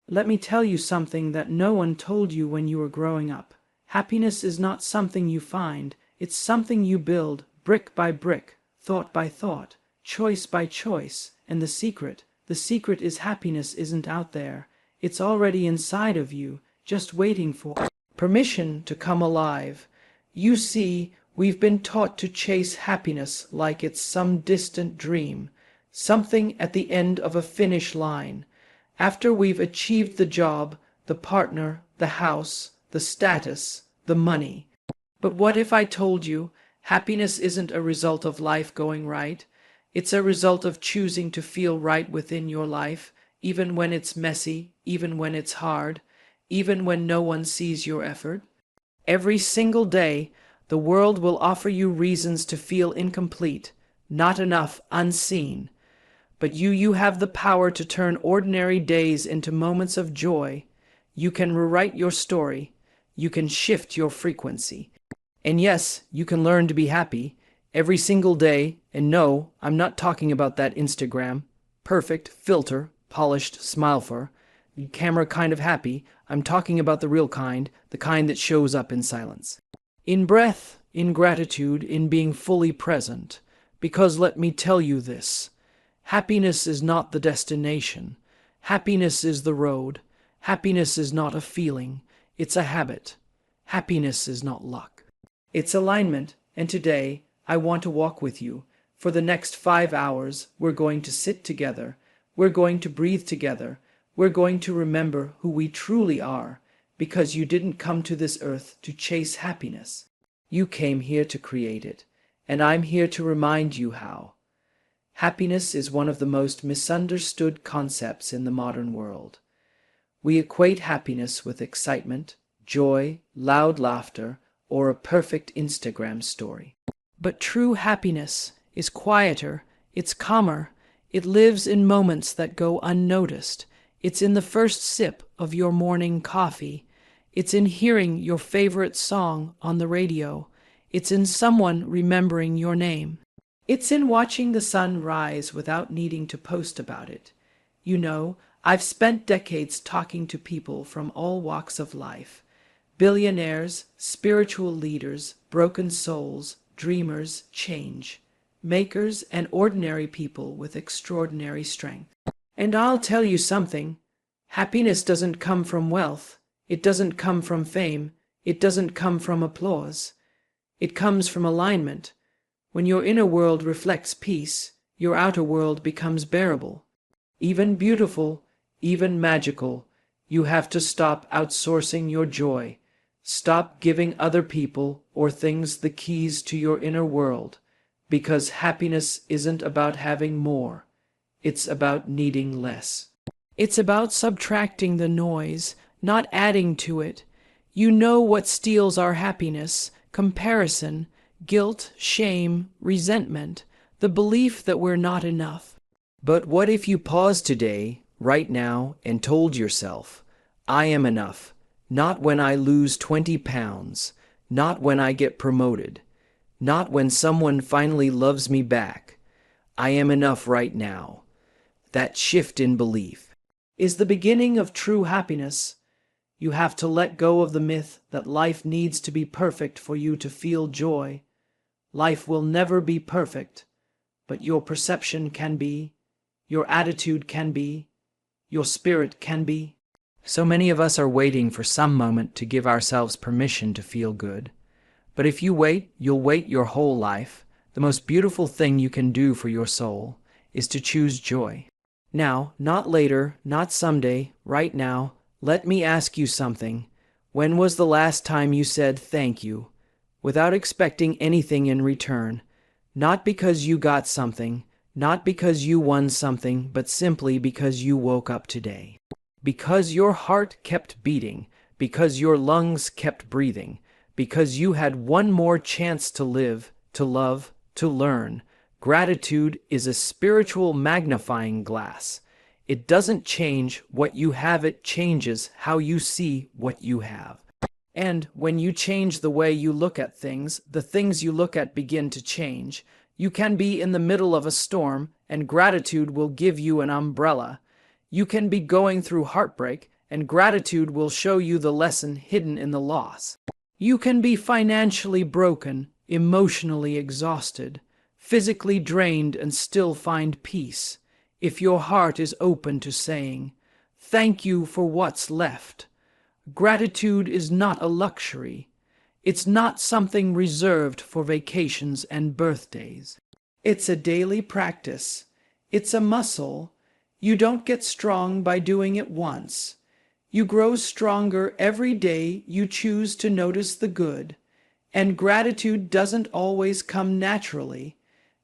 Let me tell you something that no one told you when you were growing up. Happiness is not something you find, it's something you build, brick by brick, thought by thought, choice by choice, and the secret is happiness isn't out there. It's already inside of you, just waiting for permission to come alive. You see, we've been taught to chase happiness like it's some distant dream, something at the end of a finish line. After we've achieved the job, the partner, the house, the status, the money. But what if I told you happiness isn't a result of life going right? It's a result of choosing to feel right within your life, even when it's messy, even when it's hard, even when no one sees your effort. Every single day, the world will offer you reasons to feel incomplete, not enough, unseen. But you have the power to turn ordinary days into moments of joy. You can rewrite your story. You can shift your frequency. And yes, you can learn to be happy every single day. And no, I'm not talking about that Instagram, perfect, filter, polished, smile for, camera kind of happy. I'm talking about the real kind, the kind that shows up in silence. In breath, in gratitude, in being fully present. Because let me tell you this. Happiness is not the destination. Happiness is the road. Happiness is not a feeling. It's a habit. Happiness is not luck. It's alignment, and today I want to walk with you. For the next 5 hours, we're going to sit together. We're going to breathe together. We're going to remember who we truly are, because you didn't come to this earth to chase happiness. You came here to create it, and I'm here to remind you how. Happiness is one of the most misunderstood concepts in the modern world. We equate happiness with excitement, joy, loud laughter, or a perfect Instagram story. But true happiness is quieter, it's calmer, it lives in moments that go unnoticed. It's in the first sip of your morning coffee. It's in hearing your favorite song on the radio. It's in someone remembering your name. It's in watching the sun rise without needing to post about it. You know, I've spent decades talking to people from all walks of life. Billionaires, spiritual leaders, broken souls, dreamers, change, makers, and ordinary people with extraordinary strength. And I'll tell you something. Happiness doesn't come from wealth. It doesn't come from fame. It doesn't come from applause. It comes from alignment. When your inner world reflects peace, your outer world becomes bearable. Even beautiful, even magical, you have to stop outsourcing your joy. Stop giving other people or things the keys to your inner world, because happiness isn't about having more. It's about needing less. It's about subtracting the noise, not adding to it. You know what steals our happiness: comparison, guilt, shame, resentment, the belief that we're not enough. But what if you paused today, right now, and told yourself, I am enough, not when I lose 20 pounds, not when I get promoted, not when someone finally loves me back. I am enough right now. That shift in belief is the beginning of true happiness. You have to let go of the myth that life needs to be perfect for you to feel joy. Life will never be perfect, but your perception can be, your attitude can be, your spirit can be. So many of us are waiting for some moment to give ourselves permission to feel good. But if you wait, you'll wait your whole life. The most beautiful thing you can do for your soul is to choose joy. Now, not later, not someday, right now, let me ask you something. When was the last time you said thank you, without expecting anything in return? Not because you got something, not because you won something, but simply because you woke up today. Because your heart kept beating, because your lungs kept breathing, because you had one more chance to live, to love, to learn. Gratitude is a spiritual magnifying glass. It doesn't change what you have, it changes how you see what you have. And when you change the way you look at things, the things you look at begin to change. You can be in the middle of a storm, and gratitude will give you an umbrella. You can be going through heartbreak, and gratitude will show you the lesson hidden in the loss. You can be financially broken, emotionally exhausted, physically drained, and still find peace if your heart is open to saying, "Thank you for what's left." Gratitude is not a luxury. It's not something reserved for vacations and birthdays. It's a daily practice. It's a muscle. You don't get strong by doing it once. You grow stronger every day you choose to notice the good. And gratitude doesn't always come naturally,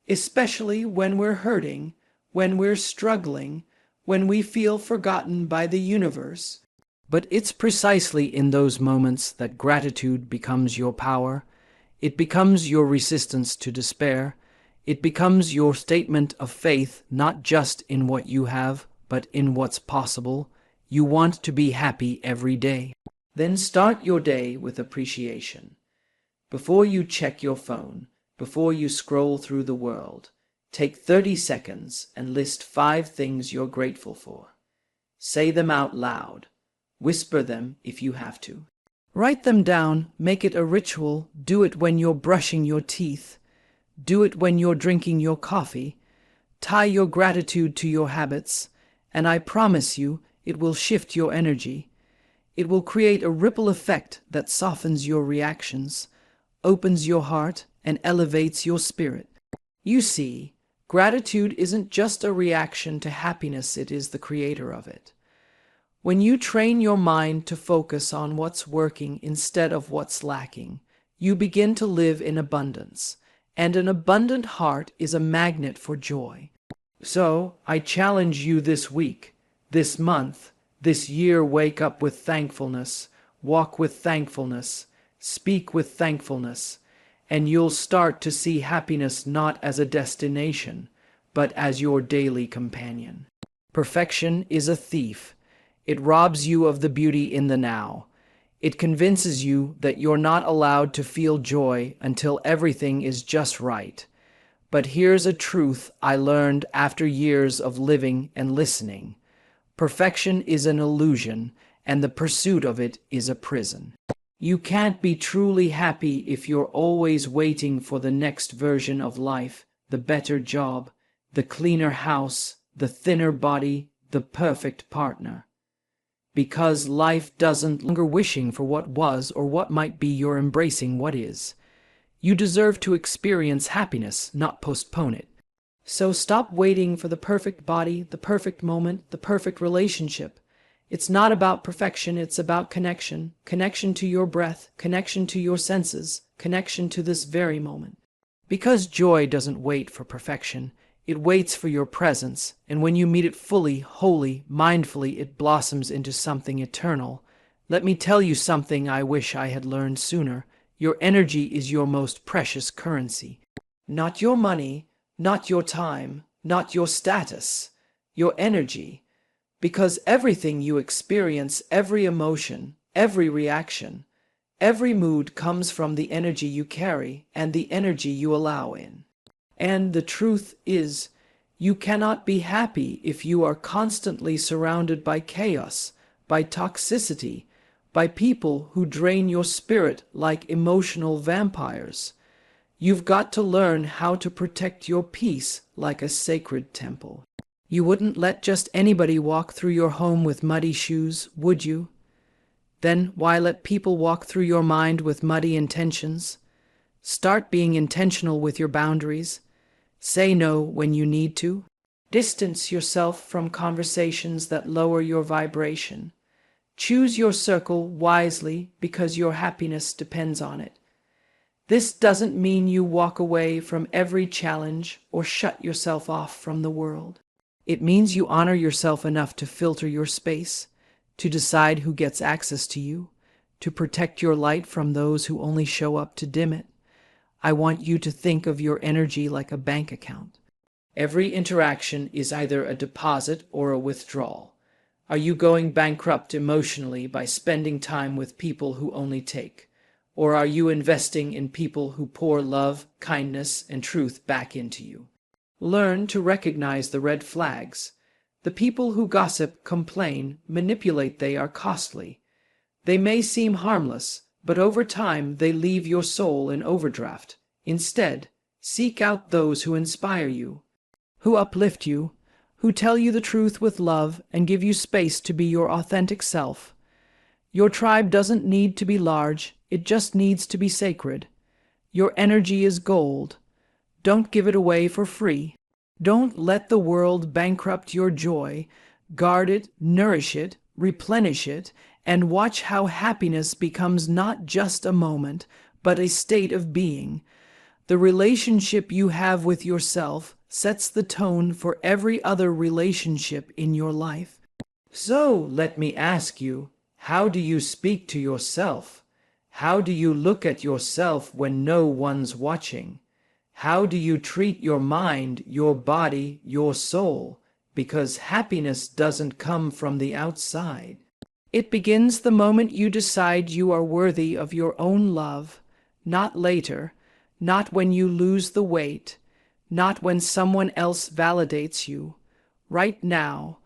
especially when we're hurting, when we're struggling, when we feel forgotten by the universe. But it's precisely in those moments that gratitude becomes your power. It becomes your resistance to despair. It becomes your statement of faith, not just in what you have, but in what's possible. You want to be happy every day. Then start your day with appreciation. Before you check your phone, before you scroll through the world, take 30 seconds and list 5 things you're grateful for. Say them out loud. Whisper them if you have to. Write them down, make it a ritual. Do it when you're brushing your teeth. Do it when you're drinking your coffee. Tie your gratitude to your habits, and I promise you it will shift your energy. It will create a ripple effect that softens your reactions, opens your heart, and elevates your spirit. You see, gratitude isn't just a reaction to happiness, it is the creator of it. When you train your mind to focus on what's working instead of what's lacking, you begin to live in abundance, and an abundant heart is a magnet for joy. So, I challenge you this week, this month, this year, wake up with thankfulness, walk with thankfulness, speak with thankfulness, and you'll start to see happiness not as a destination, but as your daily companion. Perfection is a thief. It robs you of the beauty in the now. It convinces you that you're not allowed to feel joy until everything is just right. But here's a truth I learned after years of living and listening. Perfection is an illusion, and the pursuit of it is a prison. You can't be truly happy if you're always waiting for the next version of life, the better job, the cleaner house, the thinner body, the perfect partner. Because life doesn't longer wishing for what was or what might be, you're embracing what is. You deserve to experience happiness, not postpone it. So stop waiting for the perfect body, the perfect moment, the perfect relationship. It's not about perfection, it's about connection. Connection to your breath, connection to your senses, connection to this very moment. Because joy doesn't wait for perfection, it waits for your presence, and when you meet it fully, wholly, mindfully, it blossoms into something eternal. Let me tell you something I wish I had learned sooner. Your energy is your most precious currency. Not your money, not your time, not your status, your energy. Because everything you experience, every emotion, every reaction, every mood comes from the energy you carry and the energy you allow in. And the truth is, you cannot be happy if you are constantly surrounded by chaos, by toxicity, by people who drain your spirit like emotional vampires. You've got to learn how to protect your peace like a sacred temple. You wouldn't let just anybody walk through your home with muddy shoes, would you? Then why let people walk through your mind with muddy intentions? Start being intentional with your boundaries. Say no when you need to. Distance yourself from conversations that lower your vibration. Choose your circle wisely because your happiness depends on it. This doesn't mean you walk away from every challenge or shut yourself off from the world. It means you honor yourself enough to filter your space, to decide who gets access to you, to protect your light from those who only show up to dim it. I want you to think of your energy like a bank account. Every interaction is either a deposit or a withdrawal. Are you going bankrupt emotionally by spending time with people who only take? Or are you investing in people who pour love, kindness, and truth back into you? Learn to recognize the red flags. The people who gossip, complain, manipulate, they are costly. They may seem harmless, but over time they leave your soul in overdraft. Instead, seek out those who inspire you, who uplift you, who tell you the truth with love and give you space to be your authentic self. Your tribe doesn't need to be large, it just needs to be sacred. Your energy is gold. Don't give it away for free. Don't let the world bankrupt your joy. Guard it, nourish it, replenish it, and watch how happiness becomes not just a moment, but a state of being. The relationship you have with yourself sets the tone for every other relationship in your life. So, let me ask you, how do you speak to yourself? How do you look at yourself when no one's watching? How do you treat your mind, your body, your soul? Because happiness doesn't come from the outside. It begins the moment you decide you are worthy of your own love, not later, not when you lose the weight, not when someone else validates you. Right now,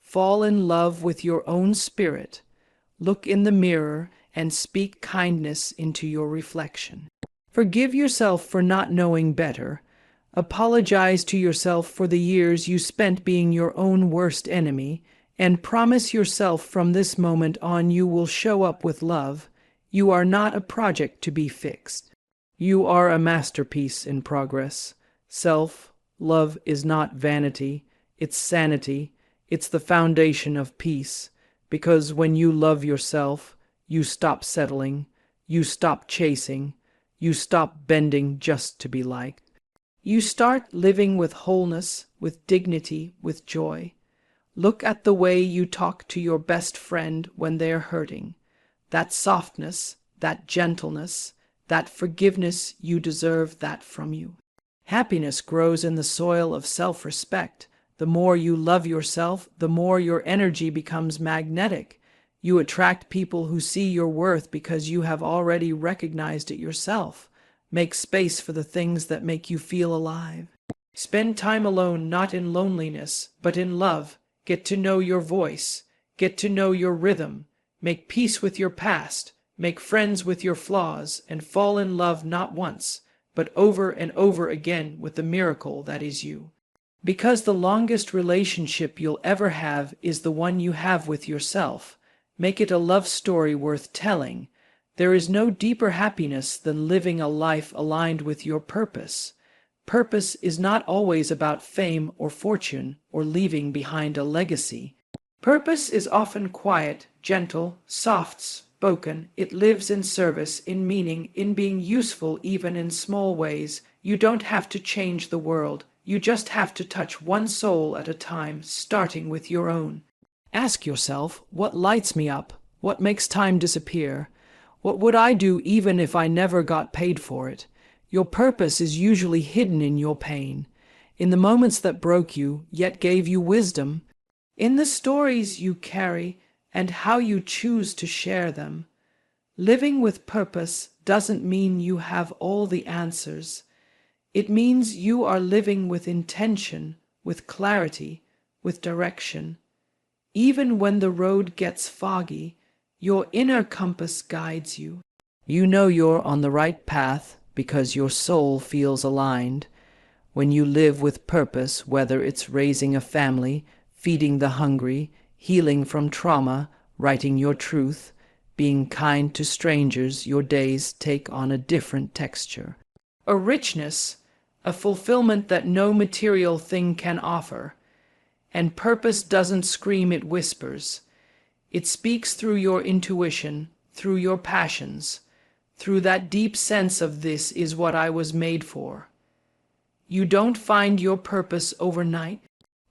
fall in love with your own spirit. Look in the mirror and speak kindness into your reflection. Forgive yourself for not knowing better. Apologize to yourself for the years you spent being your own worst enemy, and promise yourself from this moment on you will show up with love. You are not a project to be fixed. You are a masterpiece in progress. Self-love is not vanity, it's sanity. It's the foundation of peace, because when you love yourself, you stop settling, you stop chasing, you stop bending just to be liked. You start living with wholeness, with dignity, with joy. Look at the way you talk to your best friend when they're hurting. That softness, that gentleness, that forgiveness, you deserve that from you. Happiness grows in the soil of self-respect. The more you love yourself, the more your energy becomes magnetic. You attract people who see your worth because you have already recognized it yourself. Make space for the things that make you feel alive. Spend time alone, not in loneliness, but in love. Get to know your voice. Get to know your rhythm. Make peace with your past. Make friends with your flaws, and fall in love not once, but over and over again with the miracle that is you. Because the longest relationship you'll ever have is the one you have with yourself. Make it a love story worth telling. There is no deeper happiness than living a life aligned with your purpose. Purpose is not always about fame or fortune or leaving behind a legacy. Purpose is often quiet, gentle, soft-spoken. It lives in service, in meaning, in being useful even in small ways. You don't have to change the world. You just have to touch one soul at a time, starting with your own. Ask yourself, what lights me up? What makes time disappear? What would I do even if I never got paid for it? Your purpose is usually hidden in your pain, in the moments that broke you, yet gave you wisdom, in the stories you carry and how you choose to share them. Living with purpose doesn't mean you have all the answers. It means you are living with intention, with clarity, with direction. Even when the road gets foggy, your inner compass guides you. You know you're on the right path because your soul feels aligned. When you live with purpose, whether it's raising a family, feeding the hungry, healing from trauma, writing your truth, being kind to strangers, your days take on a different texture. A richness, a fulfillment that no material thing can offer. And purpose doesn't scream, it whispers. It speaks through your intuition, through your passions, through that deep sense of this is what I was made for. You don't find your purpose overnight.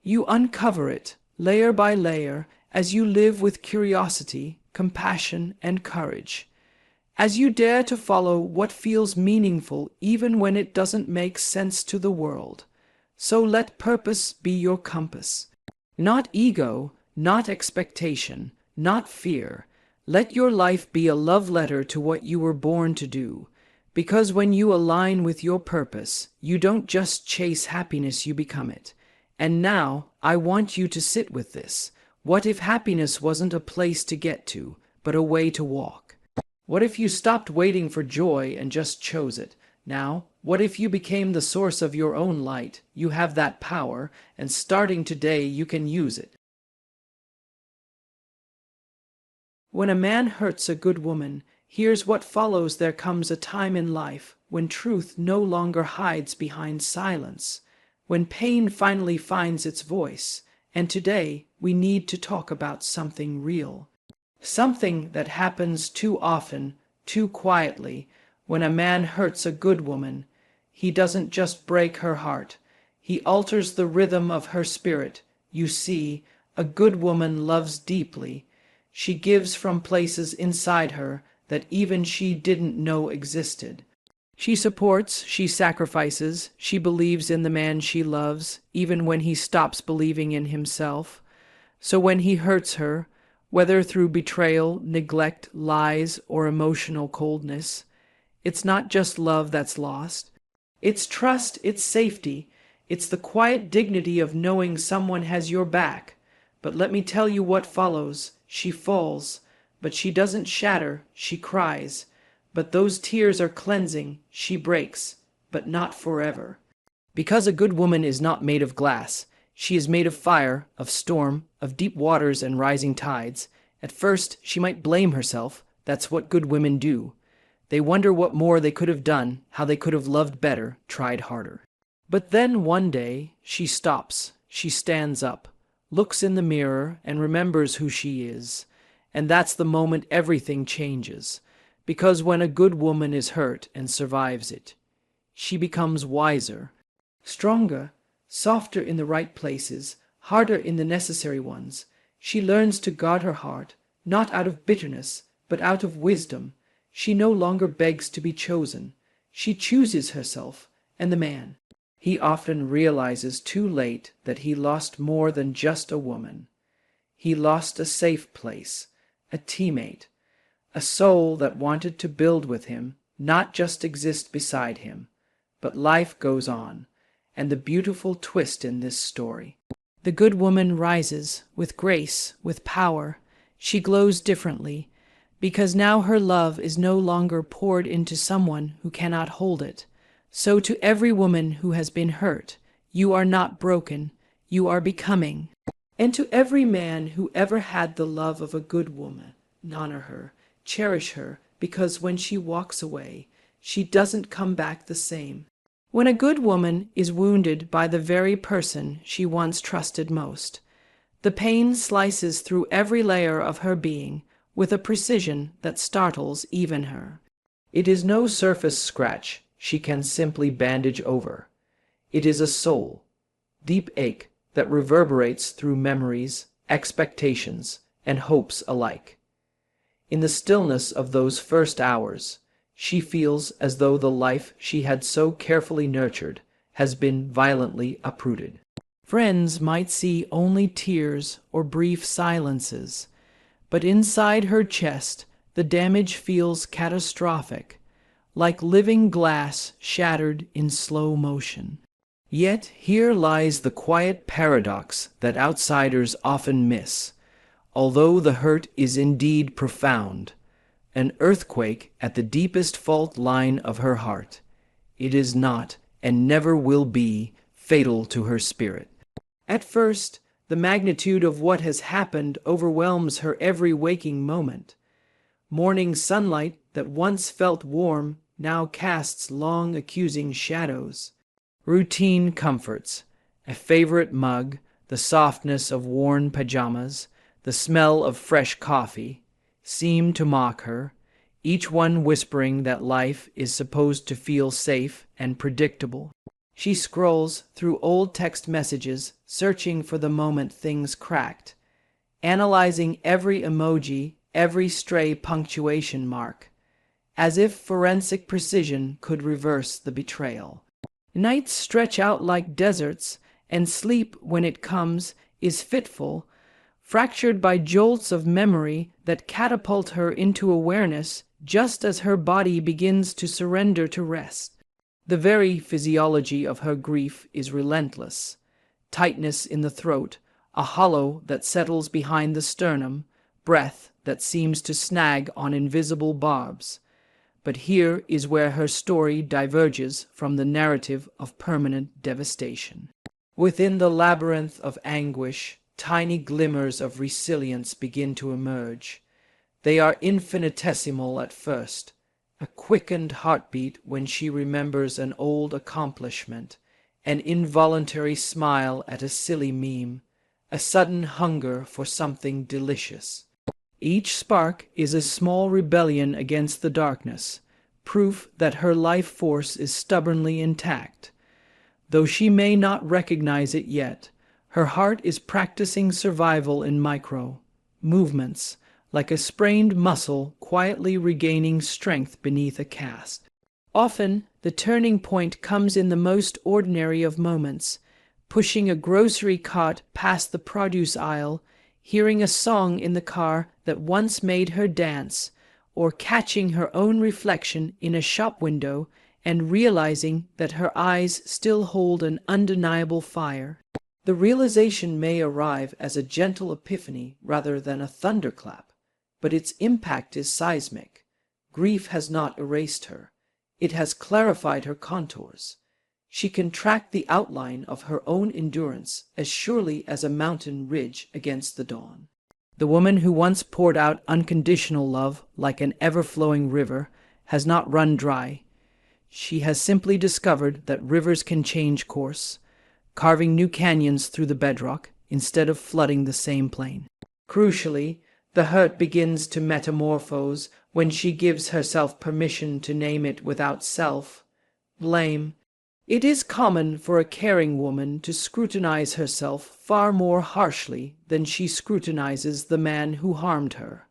You uncover it, layer by layer, as you live with curiosity, compassion, and courage. As you dare to follow what feels meaningful even when it doesn't make sense to the world. So let purpose be your compass. Not ego, not expectation, not fear. Let your life be a love letter to what you were born to do. Because when you align with your purpose, you don't just chase happiness, you become it. And now, I want you to sit with this. What if happiness wasn't a place to get to, but a way to walk? What if you stopped waiting for joy and just chose it? Now, what if you became the source of your own light? You have that power, and starting today you can use it. When a man hurts a good woman, here's what follows. There comes a time in life when truth no longer hides behind silence, when pain finally finds its voice, and today we need to talk about something real. Something that happens too often, too quietly. When a man hurts a good woman, he doesn't just break her heart, he alters the rhythm of her spirit. You see, a good woman loves deeply. She gives from places inside her that even she didn't know existed. She supports, she sacrifices, she believes in the man she loves, even when he stops believing in himself. So when he hurts her, whether through betrayal, neglect, lies, or emotional coldness, it's not just love that's lost. It's trust, it's safety, it's the quiet dignity of knowing someone has your back. But let me tell you what follows. She falls, but she doesn't shatter, she cries. But those tears are cleansing, she breaks, but not forever. Because a good woman is not made of glass, she is made of fire, of storm, of deep waters and rising tides. At first, she might blame herself. That's what good women do. They wonder what more they could have done, how they could have loved better, tried harder. But then one day, she stops, she stands up, looks in the mirror and remembers who she is. And that's the moment everything changes. Because when a good woman is hurt and survives it, she becomes wiser, stronger, softer in the right places, harder in the necessary ones. She learns to guard her heart, not out of bitterness, but out of wisdom. She no longer begs to be chosen. She chooses herself and the man. He often realizes too late that he lost more than just a woman. He lost a safe place, a teammate, a soul that wanted to build with him, not just exist beside him. But life goes on, and the beautiful twist in this story. The good woman rises with grace, with power. She glows differently, because now her love is no longer poured into someone who cannot hold it. So to every woman who has been hurt, you are not broken, you are becoming. And to every man who ever had the love of a good woman, honor her, cherish her, because when she walks away, she doesn't come back the same. When a good woman is wounded by the very person she once trusted most, the pain slices through every layer of her being with a precision that startles even her. It is no surface scratch she can simply bandage over. It is a soul, deep ache that reverberates through memories, expectations, and hopes alike. In the stillness of those first hours, she feels as though the life she had so carefully nurtured has been violently uprooted. Friends might see only tears or brief silences, but inside her chest the damage feels catastrophic, like living glass shattered in slow motion. Yet here lies the quiet paradox that outsiders often miss. Although the hurt is indeed profound, an earthquake at the deepest fault line of her heart, it is not, and never will be, fatal to her spirit. At first, the magnitude of what has happened overwhelms her every waking moment. Morning sunlight that once felt warm now casts long accusing shadows. Routine comforts, a favorite mug, the softness of worn pajamas, the smell of fresh coffee, seem to mock her, each one whispering that life is supposed to feel safe and predictable. She scrolls through old text messages, searching for the moment things cracked, analyzing every emoji, every stray punctuation mark, as if forensic precision could reverse the betrayal. Nights stretch out like deserts, and sleep, when it comes, is fitful, fractured by jolts of memory that catapult her into awareness just as her body begins to surrender to rest. The very physiology of her grief is relentless. tightness in the throat, a hollow that settles behind the sternum, breath that seems to snag on invisible barbs. But here is where her story diverges from the narrative of permanent devastation. Within the labyrinth of anguish, tiny glimmers of resilience begin to emerge. They are infinitesimal at first, a quickened heartbeat when she remembers an old accomplishment, an involuntary smile at a silly meme, a sudden hunger for something delicious. Each spark is a small rebellion against the darkness, proof that her life force is stubbornly intact. Though she may not recognize it yet, her heart is practicing survival in micro movements, like a sprained muscle quietly regaining strength beneath a cast. Often, the turning point comes in the most ordinary of moments, pushing a grocery cart past the produce aisle, hearing a song in the car that once made her dance, or catching her own reflection in a shop window and realizing that her eyes still hold an undeniable fire. The realization may arrive as a gentle epiphany rather than a thunderclap, but its impact is seismic. Grief has not erased her. It has clarified her contours. She can track the outline of her own endurance as surely as a mountain ridge against the dawn. The woman who once poured out unconditional love like an ever-flowing river has not run dry. She has simply discovered that rivers can change course, carving new canyons through the bedrock instead of flooding the same plain. Crucially, the hurt begins to metamorphose when she gives herself permission to name it without self-blame. It is common for a caring woman to scrutinize herself far more harshly than she scrutinizes the man who harmed her.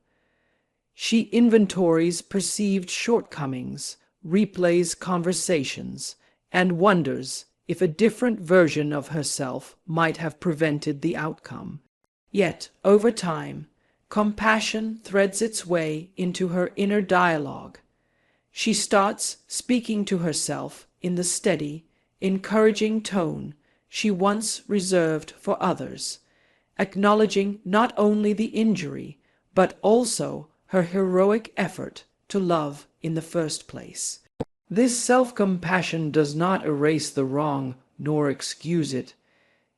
She inventories perceived shortcomings, replays conversations, and wonders if a different version of herself might have prevented the outcome. Yet, over time, compassion threads its way into her inner dialogue. She starts speaking to herself in the steady, encouraging tone she once reserved for others, acknowledging not only the injury, but also her heroic effort to love in the first place. This self-compassion does not erase the wrong nor excuse it.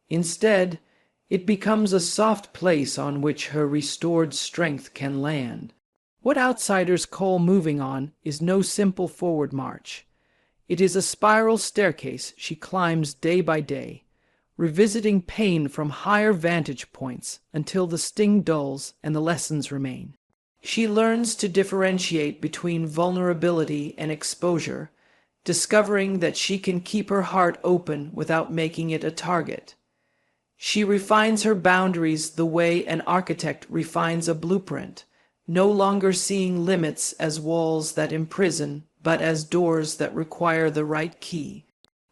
Instead, it becomes a soft place on which her restored strength can land. What outsiders call moving on is no simple forward march. It is a spiral staircase she climbs day by day, revisiting pain from higher vantage points until the sting dulls and the lessons remain. She learns to differentiate between vulnerability and exposure, discovering that she can keep her heart open without making it a target. She refines her boundaries the way an architect refines a blueprint, no longer seeing limits as walls that imprison, but as doors that require the right key.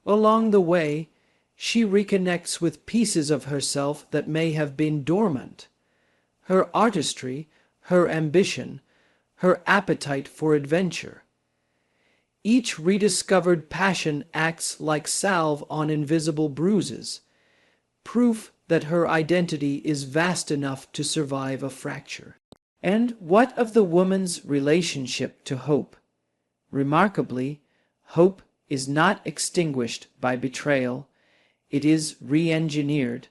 Along the way, she reconnects with pieces of herself that may have been dormant. Her artistry, her ambition, her appetite for adventure. Each rediscovered passion acts like salve on invisible bruises, proof that her identity is vast enough to survive a fracture. And what of the woman's relationship to hope? Remarkably, hope is not extinguished by betrayal. It is re-engineered.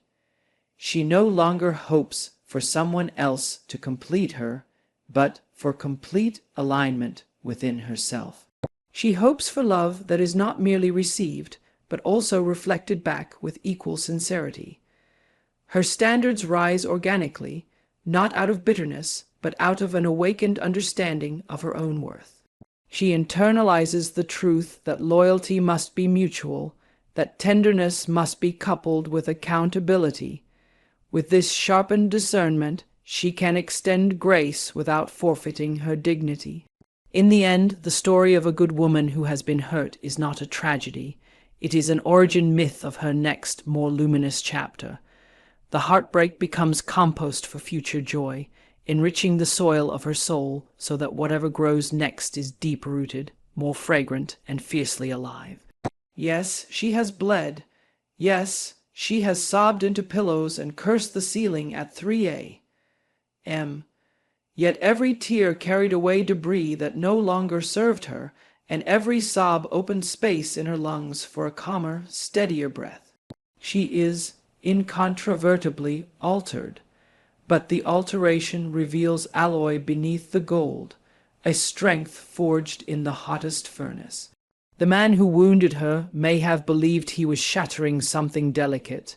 She no longer hopes for someone else to complete her, but for complete alignment within herself. She hopes for love that is not merely received, but also reflected back with equal sincerity. Her standards rise organically, not out of bitterness, but out of an awakened understanding of her own worth. She internalizes the truth that loyalty must be mutual, that tenderness must be coupled with accountability. With this sharpened discernment, she can extend grace without forfeiting her dignity. In the end, the story of a good woman who has been hurt is not a tragedy. It is an origin myth of her next, more luminous chapter. The heartbreak becomes compost for future joy, enriching the soil of her soul so that whatever grows next is deep-rooted, more fragrant, and fiercely alive. Yes, she has bled. Yes, She has sobbed into pillows and cursed the ceiling at 3 a.m. Yet every tear carried away debris that no longer served her, and every sob opened space in her lungs for a calmer, steadier breath. She is incontrovertibly altered, but the alteration reveals alloy beneath the gold, a strength forged in the hottest furnace. The man who wounded her may have believed he was shattering something delicate,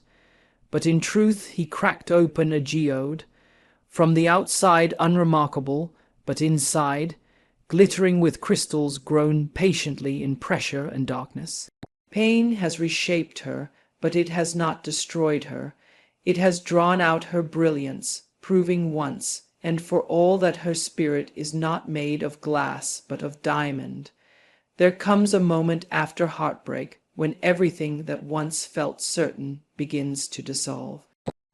but in truth he cracked open a geode, from the outside unremarkable, but inside, glittering with crystals grown patiently in pressure and darkness. Pain has reshaped her, but it has not destroyed her. It has drawn out her brilliance, proving once and for all that her spirit is not made of glass but of diamond. There comes a moment after heartbreak when everything that once felt certain begins to dissolve.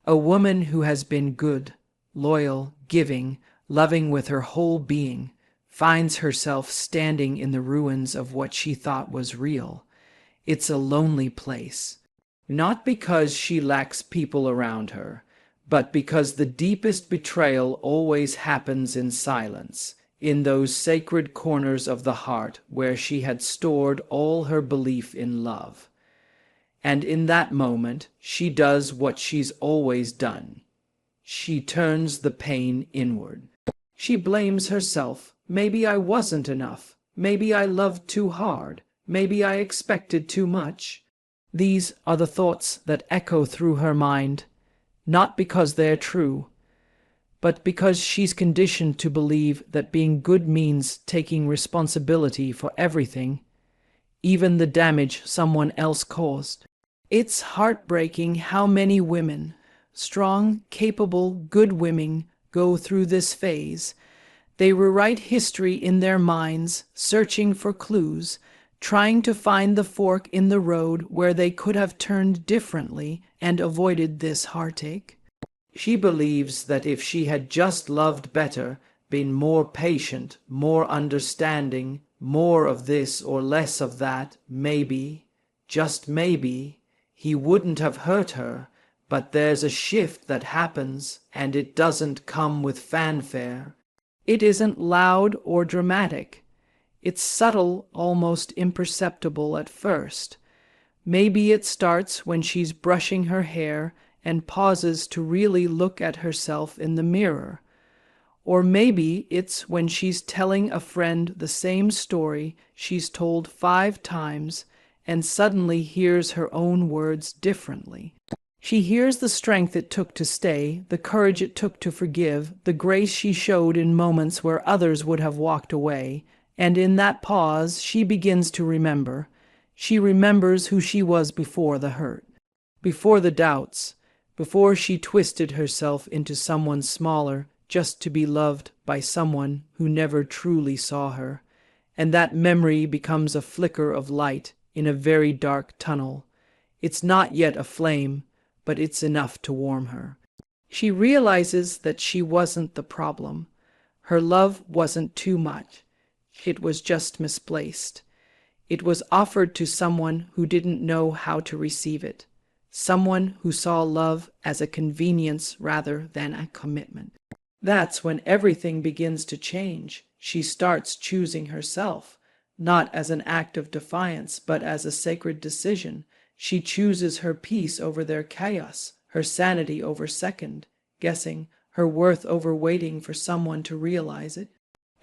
A woman who has been good, loyal, giving, loving with her whole being, finds herself standing in the ruins of what she thought was real. It's a lonely place, not because she lacks people around her, but because the deepest betrayal always happens in silence, in those sacred corners of the heart where she had stored all her belief in love. And in that moment, she does what she's always done. She turns the pain inward. She blames herself. Maybe I wasn't enough. Maybe I loved too hard. Maybe I expected too much. These are the thoughts that echo through her mind, not because they're true, but because she's conditioned to believe that being good means taking responsibility for everything, even the damage someone else caused. It's heartbreaking how many women, strong, capable, good women, go through this phase. They rewrite history in their minds, searching for clues, trying to find the fork in the road where they could have turned differently and avoided this heartache. She believes that if she had just loved better, been more patient, more understanding, more of this or less of that, maybe, just maybe, he wouldn't have hurt her. But there's a shift that happens, and it doesn't come with fanfare. It isn't loud or dramatic. It's subtle, almost imperceptible at first. Maybe it starts when she's brushing her hair and pauses to really look at herself in the mirror. Or maybe it's when she's telling a friend the same story she's told 5 times and suddenly hears her own words differently. She hears the strength it took to stay, the courage it took to forgive, the grace she showed in moments where others would have walked away, and in that pause she begins to remember. She remembers who she was before the hurt, before the doubts, before she twisted herself into someone smaller just to be loved by someone who never truly saw her, and that memory becomes a flicker of light in a very dark tunnel. It's not yet a flame, but it's enough to warm her. She realizes that she wasn't the problem. Her love wasn't too much. It was just misplaced. It was offered to someone who didn't know how to receive it, someone who saw love as a convenience rather than a commitment. That's when everything begins to change. She starts choosing herself, not as an act of defiance, but as a sacred decision. She chooses her peace over their chaos, her sanity over second guessing, her worth over waiting for someone to realize it.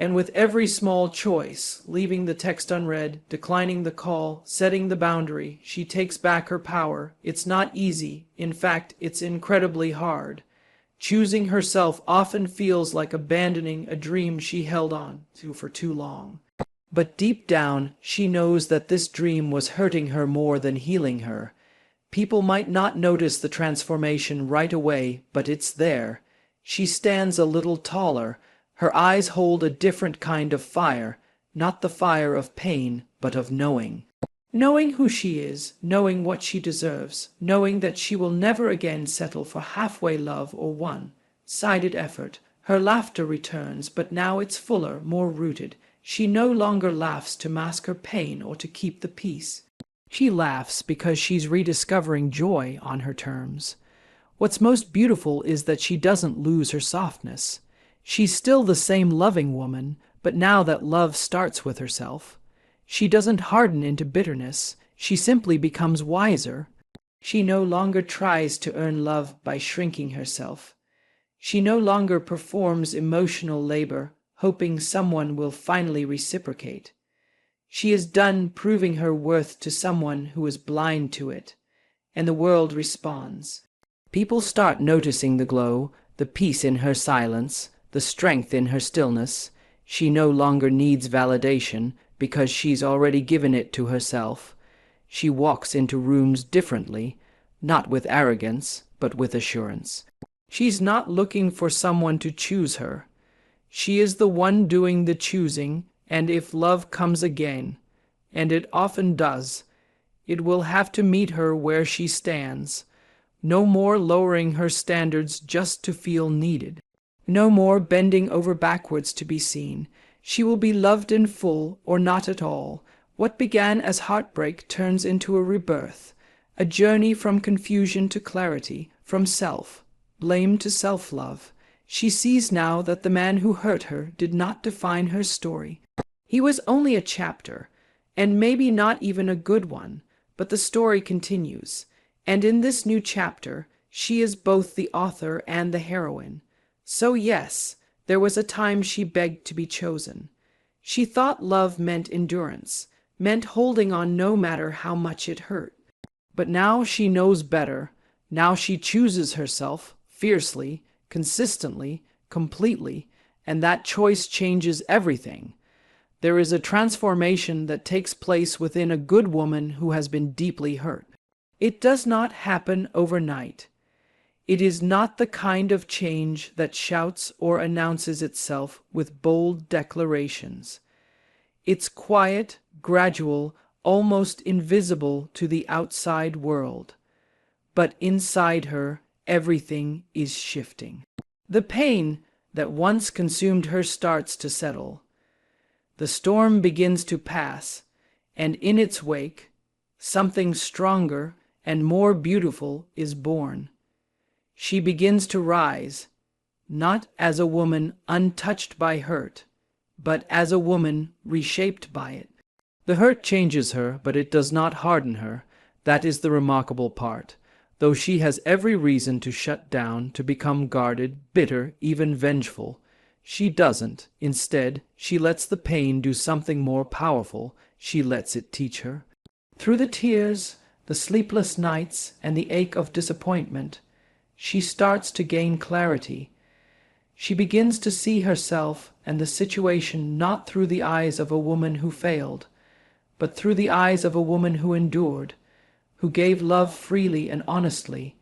And with every small choice, leaving the text unread, declining the call, setting the boundary, she takes back her power. It's not easy. In fact, it's incredibly hard. Choosing herself often feels like abandoning a dream she held on to for too long. But deep down, she knows that this dream was hurting her more than healing her. People might not notice the transformation right away, but it's there. She stands a little taller. Her eyes hold a different kind of fire, not the fire of pain, but of knowing. Knowing who she is, knowing what she deserves, knowing that she will never again settle for halfway love or one-sided effort. Her laughter returns, but now it's fuller, more rooted. She no longer laughs to mask her pain or to keep the peace. She laughs because she's rediscovering joy on her terms. What's most beautiful is that she doesn't lose her softness. She's still the same loving woman, but now that love starts with herself. She doesn't harden into bitterness, she simply becomes wiser. She no longer tries to earn love by shrinking herself. She no longer performs emotional labor, hoping someone will finally reciprocate. She is done proving her worth to someone who is blind to it, and the world responds. People start noticing the glow, the peace in her silence, the strength in her stillness. She no longer needs validation because she's already given it to herself. She walks into rooms differently, not with arrogance, but with assurance. She's not looking for someone to choose her. She is the one doing the choosing, and if love comes again, and it often does, it will have to meet her where she stands. No more lowering her standards just to feel needed. No more bending over backwards to be seen. She will be loved in full or not at all. What began as heartbreak turns into a rebirth, a journey from confusion to clarity, from blame to self-love. She sees now that the man who hurt her did not define her story. He was only a chapter, and maybe not even a good one, but the story continues. And in this new chapter, she is both the author and the heroine. So yes, there was a time she begged to be chosen. She thought love meant endurance, meant holding on no matter how much it hurt. But now she knows better. Now she chooses herself, fiercely, consistently, completely, and that choice changes everything. There is a transformation that takes place within a good woman who has been deeply hurt. It does not happen overnight. It is not the kind of change that shouts or announces itself with bold declarations. It's quiet, gradual, almost invisible to the outside world. But inside her, everything is shifting. The pain that once consumed her starts to settle. The storm begins to pass, and in its wake, something stronger and more beautiful is born. She begins to rise, not as a woman untouched by hurt, but as a woman reshaped by it. The hurt changes her, but it does not harden her. That is the remarkable part. Though she has every reason to shut down, to become guarded, bitter, even vengeful, she doesn't. Instead, she lets the pain do something more powerful. She lets it teach her. Through the tears, the sleepless nights, and the ache of disappointment, she starts to gain clarity. She begins to see herself and the situation not through the eyes of a woman who failed, but through the eyes of a woman who endured, who gave love freely and honestly,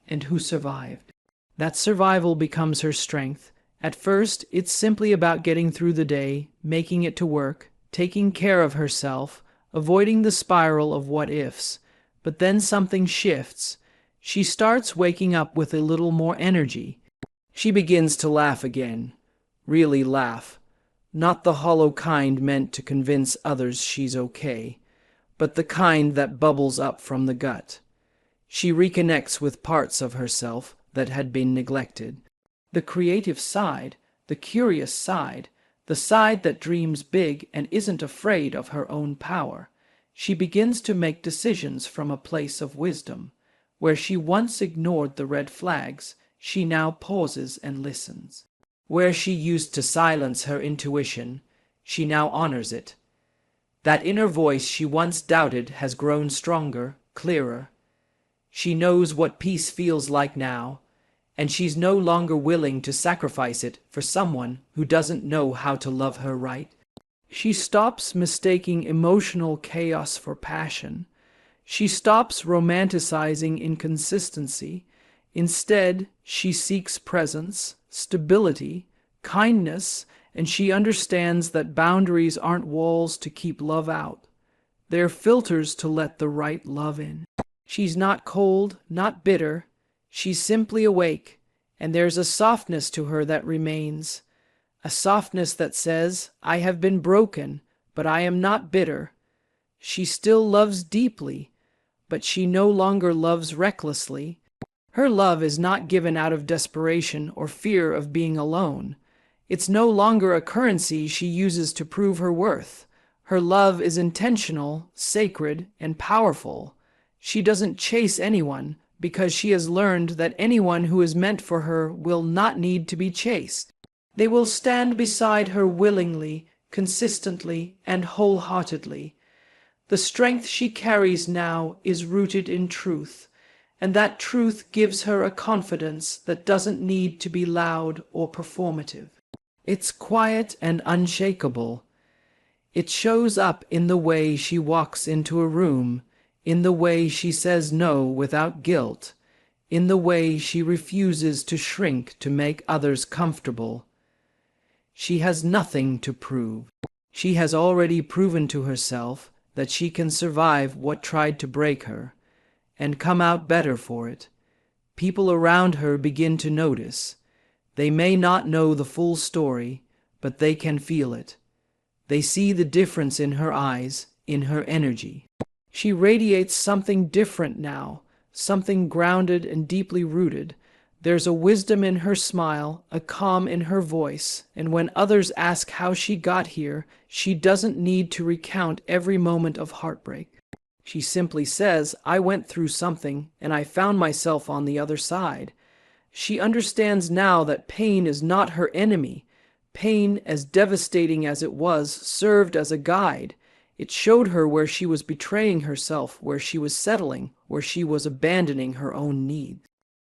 and who survived. That survival becomes her strength. At first, it's simply about getting through the day, making it to work, taking care of herself, avoiding the spiral of what-ifs. But then something shifts. She starts waking up with a little more energy. She begins to laugh again. Really laugh. Not the hollow kind meant to convince others she's okay, but the kind that bubbles up from the gut. She reconnects with parts of herself that had been neglected. The creative side, the curious side, the side that dreams big and isn't afraid of her own power. She begins to make decisions from a place of wisdom. Where she once ignored the red flags, she now pauses and listens. Where she used to silence her intuition, she now honors it. That inner voice she once doubted has grown stronger, clearer. She knows what peace feels like now, and she's no longer willing to sacrifice it for someone who doesn't know how to love her right. She stops mistaking emotional chaos for passion. She stops romanticizing inconsistency. Instead, she seeks presence, stability, kindness, and she understands that boundaries aren't walls to keep love out. They're filters to let the right love in. She's not cold, not bitter. She's simply awake, and there's a softness to her that remains. A softness that says, I have been broken, but I am not bitter. She still loves deeply, but she no longer loves recklessly. Her love is not given out of desperation or fear of being alone. It's no longer a currency she uses to prove her worth. Her love is intentional, sacred, and powerful. She doesn't chase anyone because she has learned that anyone who is meant for her will not need to be chased. They will stand beside her willingly, consistently, and wholeheartedly. The strength she carries now is rooted in truth, and that truth gives her a confidence that doesn't need to be loud or performative. It's quiet and unshakable. It shows up in the way she walks into a room, in the way she says no without guilt, in the way she refuses to shrink to make others comfortable. She has nothing to prove. She has already proven to herself that she can survive what tried to break her, and come out better for it. People around her begin to notice. They may not know the full story, but they can feel it. They see the difference in her eyes, in her energy. She radiates something different now, something grounded and deeply rooted. There's a wisdom in her smile, a calm in her voice, and when others ask how she got here, she doesn't need to recount every moment of heartbreak. She simply says, "I went through something, and I found myself on the other side." She understands now that pain is not her enemy. Pain, as devastating as it was, served as a guide. It showed her where she was betraying herself, where she was settling, where she was abandoning her own needs.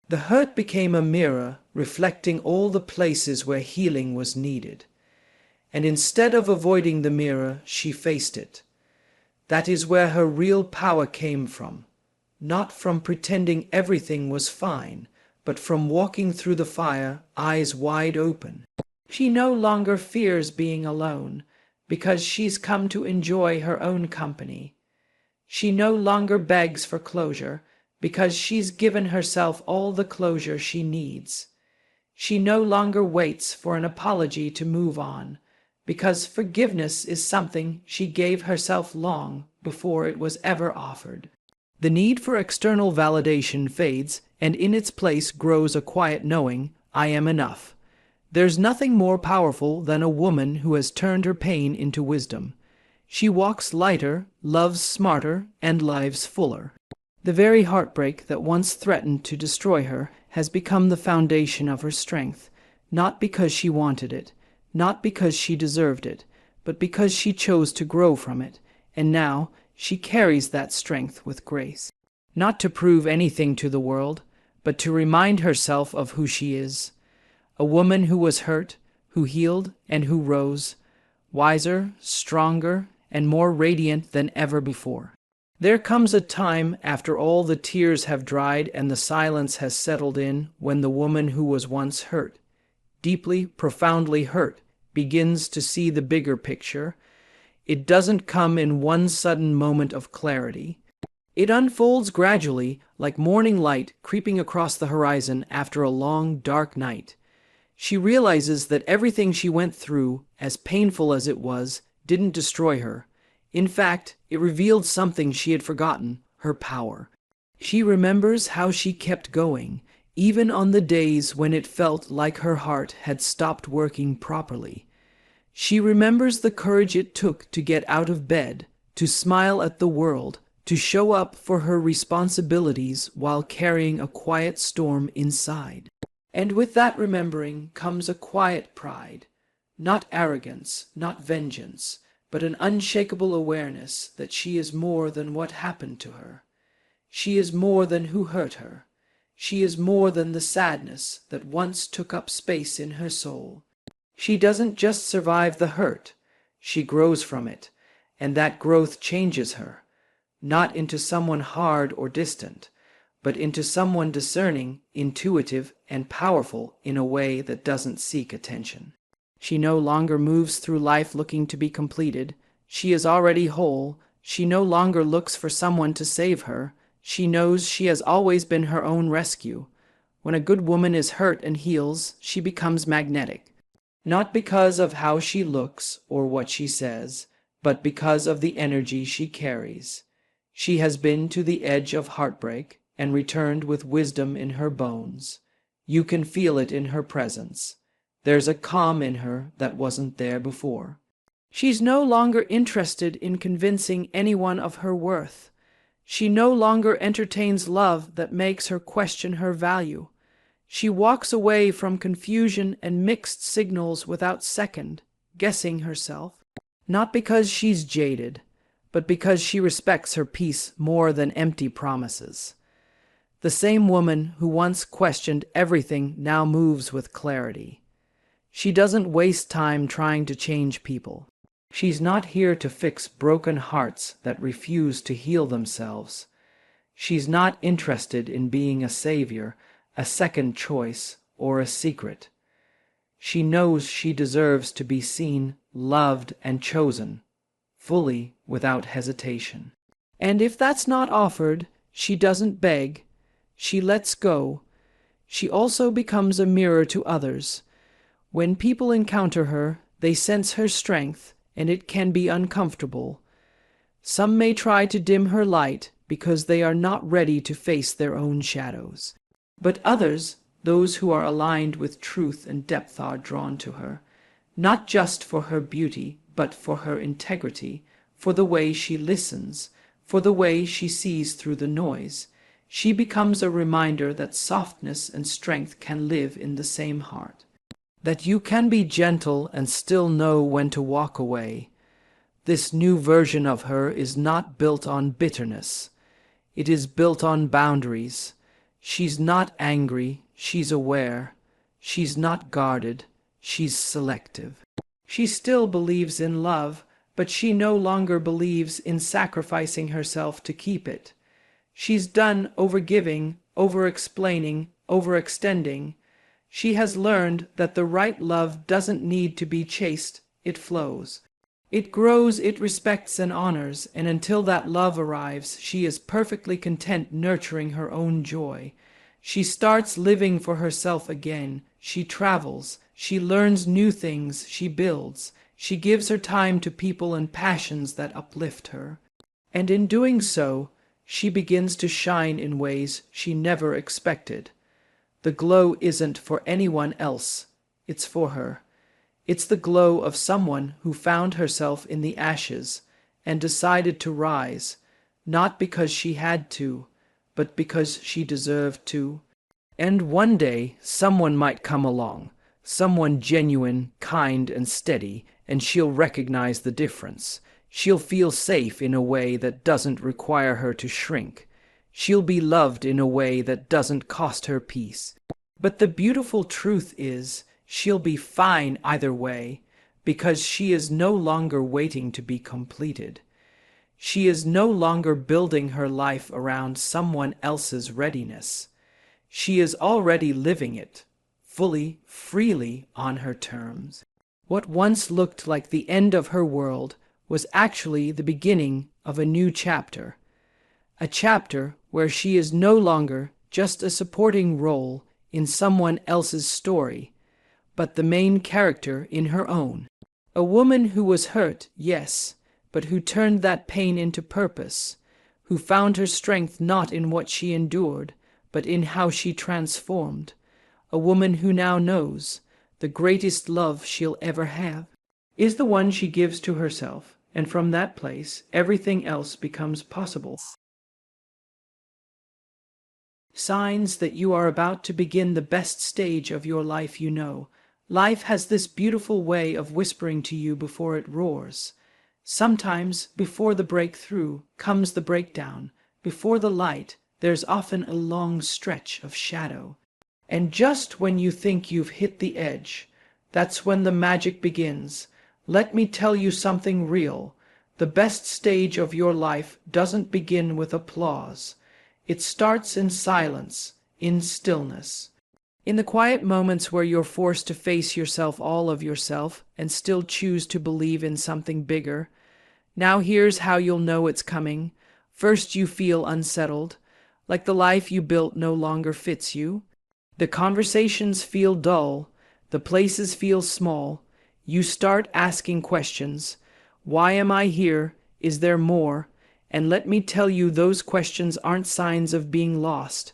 The hurt became a mirror, reflecting all the places where healing was needed. And instead of avoiding the mirror, she faced it. That is where her real power came from. Not from pretending everything was fine, but from walking through the fire, eyes wide open. She no longer fears being alone, because she's come to enjoy her own company. She no longer begs for closure, because she's given herself all the closure she needs. She no longer waits for an apology to move on, because forgiveness is something she gave herself long before it was ever offered. The need for external validation fades, and in its place grows a quiet knowing, "I am enough." There's nothing more powerful than a woman who has turned her pain into wisdom. She walks lighter, loves smarter, and lives fuller. The very heartbreak that once threatened to destroy her has become the foundation of her strength, not because she wanted it, not because she deserved it, but because she chose to grow from it, and now she carries that strength with grace. Not to prove anything to the world, but to remind herself of who she is. A woman who was hurt, who healed, and who rose, wiser, stronger, and more radiant than ever before. There comes a time after all the tears have dried and the silence has settled in when the woman who was once hurt, deeply, profoundly hurt, begins to see the bigger picture. It doesn't come in one sudden moment of clarity. It unfolds gradually, like morning light creeping across the horizon after a long, dark night. She realizes that everything she went through, as painful as it was, didn't destroy her. In fact, it revealed something she had forgotten, her power. She remembers how she kept going, even on the days when it felt like her heart had stopped working properly. She remembers the courage it took to get out of bed, to smile at the world, to show up for her responsibilities while carrying a quiet storm inside. And with that remembering comes a quiet pride, not arrogance, not vengeance, but an unshakable awareness that she is more than what happened to her. She is more than who hurt her. She is more than the sadness that once took up space in her soul. She doesn't just survive the hurt, she grows from it, and that growth changes her, not into someone hard or distant, but into someone discerning, intuitive, and powerful in a way that doesn't seek attention. She no longer moves through life looking to be completed. She is already whole. She no longer looks for someone to save her. She knows she has always been her own rescue. When a good woman is hurt and heals, she becomes magnetic. Not because of how she looks or what she says, but because of the energy she carries. She has been to the edge of heartbreak and returned with wisdom in her bones. You can feel it in her presence. There's a calm in her that wasn't there before. She's no longer interested in convincing anyone of her worth. She no longer entertains love that makes her question her value. She walks away from confusion and mixed signals without second guessing herself, not because she's jaded, but because she respects her peace more than empty promises. The same woman who once questioned everything now moves with clarity. She doesn't waste time trying to change people. She's not here to fix broken hearts that refuse to heal themselves. She's not interested in being a savior, a second choice, or a secret. She knows she deserves to be seen, loved, and chosen, fully, without hesitation. And if that's not offered, she doesn't beg. She lets go. She also becomes a mirror to others. When people encounter her, they sense her strength, and it can be uncomfortable. Some may try to dim her light because they are not ready to face their own shadows. But others, those who are aligned with truth and depth, are drawn to her, not just for her beauty, but for her integrity, for the way she listens, for the way she sees through the noise. She becomes a reminder that softness and strength can live in the same heart, that you can be gentle and still know when to walk away. This new version of her is not built on bitterness. It is built on boundaries. She's not angry, she's aware. She's not guarded, she's selective. She still believes in love, but she no longer believes in sacrificing herself to keep it. She's done overgiving, over-explaining, overextending. She has learned that the right love doesn't need to be chased, it flows. It grows, it respects and honors, and until that love arrives, she is perfectly content nurturing her own joy. She starts living for herself again. She travels. She learns new things. She builds. She gives her time to people and passions that uplift her. And in doing so, she begins to shine in ways she never expected. The glow isn't for anyone else. It's for her. It's the glow of someone who found herself in the ashes and decided to rise, not because she had to, but because she deserved to. And one day, someone might come along, someone genuine, kind, and steady, and she'll recognize the difference. She'll feel safe in a way that doesn't require her to shrink. She'll be loved in a way that doesn't cost her peace. But the beautiful truth is, she'll be fine either way, because she is no longer waiting to be completed. She is no longer building her life around someone else's readiness. She is already living it, fully, freely, on her terms. What once looked like the end of her world was actually the beginning of a new chapter. A chapter where she is no longer just a supporting role in someone else's story, but the main character in her own. A woman who was hurt, yes, but who turned that pain into purpose, who found her strength not in what she endured, but in how she transformed. A woman who now knows the greatest love she'll ever have is the one she gives to herself, and from that place everything else becomes possible. Signs that you are about to begin the best stage of your life. You know, life has this beautiful way of whispering to you before it roars. Sometimes before the breakthrough comes the breakdown. Before the light, there's often a long stretch of shadow. And just when you think you've hit the edge, that's when the magic begins. Let me tell you something real. The best stage of your life doesn't begin with applause. It starts in silence, in stillness. In the quiet moments where you're forced to face yourself, all of yourself, and still choose to believe in something bigger. Now here's how you'll know it's coming. First, you feel unsettled, like the life you built no longer fits you. The conversations feel dull. The places feel small. You start asking questions. Why am I here? Is there more? And let me tell you, those questions aren't signs of being lost.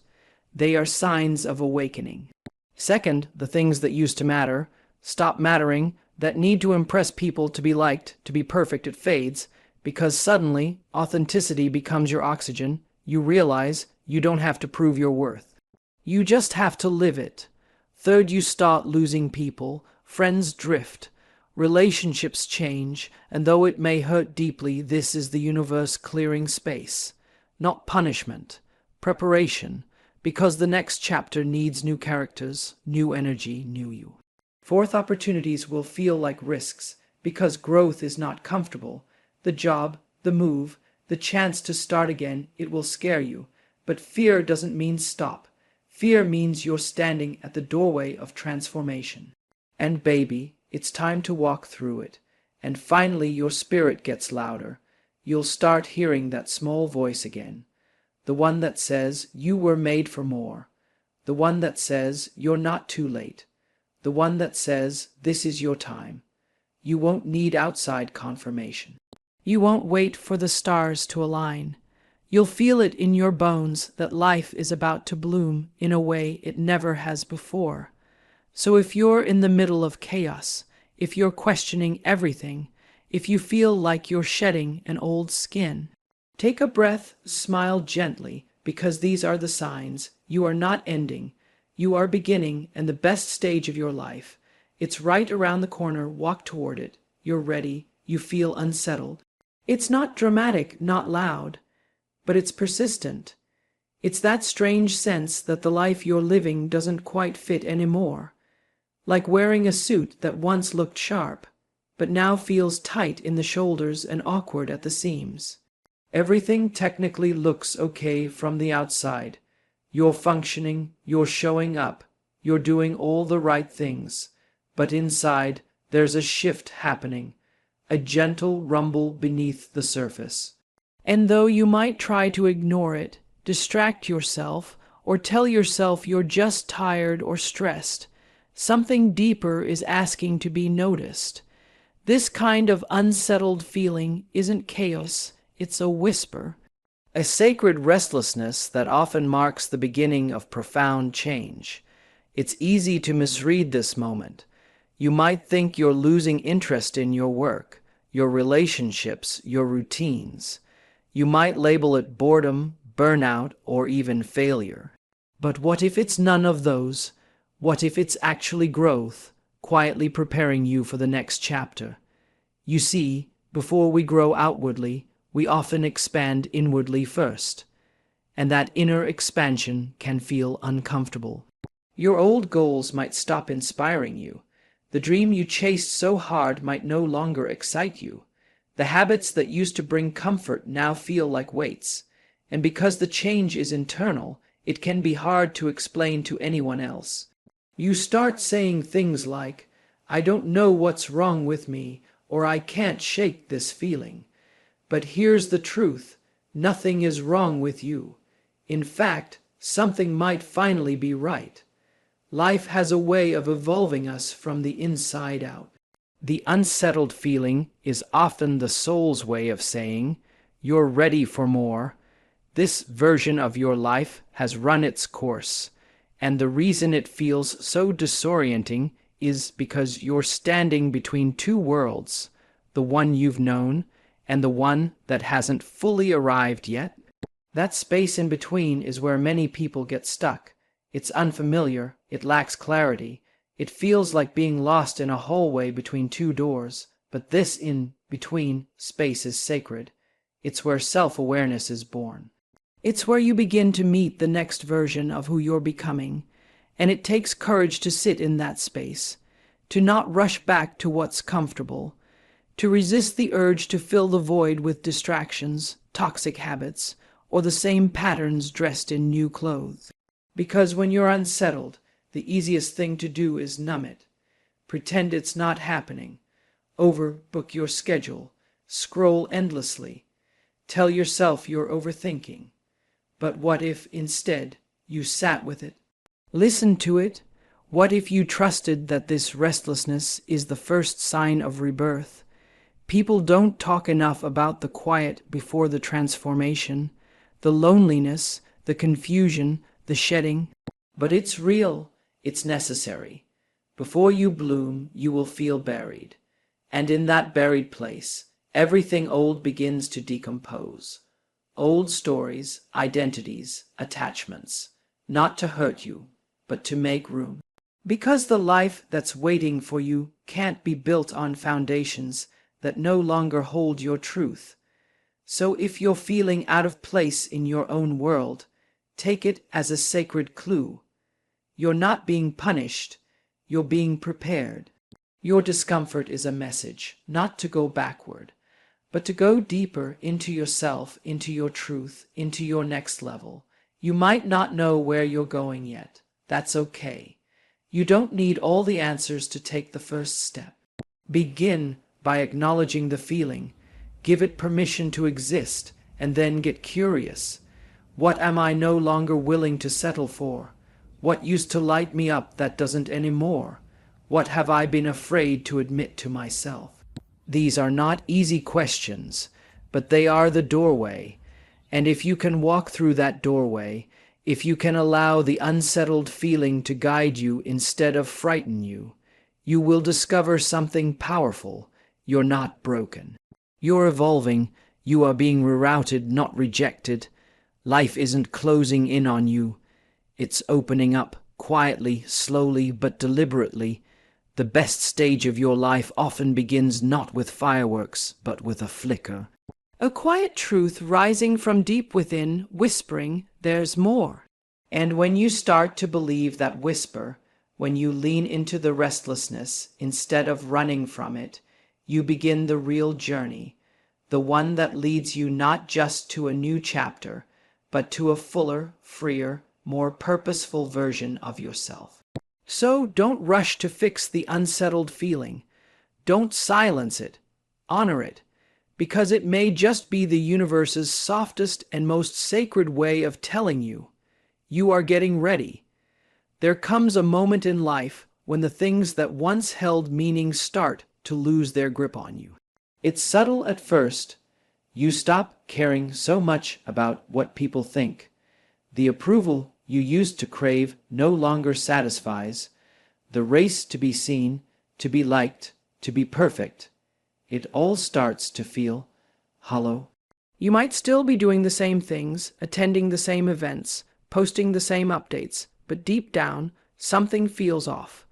They are signs of awakening. Second, the things that used to matter stop mattering. That need to impress people, to be liked, to be perfect, it fades, because suddenly authenticity becomes your oxygen. You realize you don't have to prove your worth. You just have to live it. Third, you start losing people. Friends drift. Relationships change, and though it may hurt deeply, this is the universe clearing space. Not punishment, preparation, because the next chapter needs new characters, new energy, new you. Fourth, opportunities will feel like risks, because growth is not comfortable. The job, the move, the chance to start again, it will scare you. But fear doesn't mean stop. Fear means you're standing at the doorway of transformation. And baby, it's time to walk through it. And finally your spirit gets louder. You'll start hearing that small voice again. The one that says you were made for more. The one that says you're not too late. The one that says this is your time. You won't need outside confirmation. You won't wait for the stars to align. You'll feel it in your bones that life is about to bloom in a way it never has before. So if you're in the middle of chaos, if you're questioning everything, if you feel like you're shedding an old skin, take a breath, smile gently, because these are the signs. You are not ending. You are beginning, and the best stage of your life. It's right around the corner. Walk toward it. You're ready. You feel unsettled. It's not dramatic, not loud, but it's persistent. It's that strange sense that the life you're living doesn't quite fit anymore. Like wearing a suit that once looked sharp, but now feels tight in the shoulders and awkward at the seams. Everything technically looks okay from the outside. You're functioning, you're showing up, you're doing all the right things. But inside, there's a shift happening, a gentle rumble beneath the surface. And though you might try to ignore it, distract yourself, or tell yourself you're just tired or stressed, something deeper is asking to be noticed. This kind of unsettled feeling isn't chaos, it's a whisper. A sacred restlessness that often marks the beginning of profound change. It's easy to misread this moment. You might think you're losing interest in your work, your relationships, your routines. You might label it boredom, burnout, or even failure. But what if it's none of those? What if it's actually growth, quietly preparing you for the next chapter? You see, before we grow outwardly, we often expand inwardly first, and that inner expansion can feel uncomfortable. Your old goals might stop inspiring you. The dream you chased so hard might no longer excite you. The habits that used to bring comfort now feel like weights, and because the change is internal, it can be hard to explain to anyone else. You start saying things like, "I don't know what's wrong with me," or "I can't shake this feeling." But here's the truth, nothing is wrong with you. In fact, something might finally be right. Life has a way of evolving us from the inside out. The unsettled feeling is often the soul's way of saying, you're ready for more. This version of your life has run its course, and the reason it feels so disorienting is because you're standing between two worlds, the one you've known and the one that hasn't fully arrived yet. That space in between is where many people get stuck. It's unfamiliar, it lacks clarity, it feels like being lost in a hallway between two doors, but this in-between space is sacred. It's where self-awareness is born. It's where you begin to meet the next version of who you're becoming, and it takes courage to sit in that space, to not rush back to what's comfortable, to resist the urge to fill the void with distractions, toxic habits, or the same patterns dressed in new clothes. Because when you're unsettled, the easiest thing to do is numb it. Pretend it's not happening. Overbook your schedule. Scroll endlessly. Tell yourself you're overthinking. But what if, instead, you sat with it? Listen to it. What if you trusted that this restlessness is the first sign of rebirth? People don't talk enough about the quiet before the transformation, the loneliness, the confusion, the shedding. But it's real, it's necessary. Before you bloom, you will feel buried. And in that buried place, everything old begins to decompose. Old stories, identities, attachments, not to hurt you, but to make room. Because the life that's waiting for you can't be built on foundations that no longer hold your truth. So if you're feeling out of place in your own world, take it as a sacred clue. You're not being punished, you're being prepared. Your discomfort is a message, not to go backward, but to go deeper into yourself, into your truth, into your next level. You might not know where you're going yet. That's okay. You don't need all the answers to take the first step. Begin by acknowledging the feeling. Give it permission to exist, and then get curious. What am I no longer willing to settle for? What used to light me up that doesn't anymore? What have I been afraid to admit to myself? These are not easy questions, but they are the doorway. And if you can walk through that doorway, if you can allow the unsettled feeling to guide you instead of frighten you, you will discover something powerful. You're not broken. You're evolving. You are being rerouted, not rejected. Life isn't closing in on you. It's opening up, quietly, slowly, but deliberately. The best stage of your life often begins not with fireworks, but with a flicker. A quiet truth rising from deep within, whispering, there's more. And when you start to believe that whisper, when you lean into the restlessness instead of running from it, you begin the real journey, the one that leads you not just to a new chapter, but to a fuller, freer, more purposeful version of yourself. So don't rush to fix the unsettled feeling. Don't silence it. Honor it, because it may just be the universe's softest and most sacred way of telling you, you are getting ready. There comes a moment in life when the things that once held meaning start to lose their grip on you. It's subtle at first. You stop caring so much about what people think. The approval you used to crave no longer satisfies. The race to be seen, to be liked, to be perfect, it all starts to feel hollow. You might still be doing the same things, attending the same events, posting the same updates, but deep down, something feels off.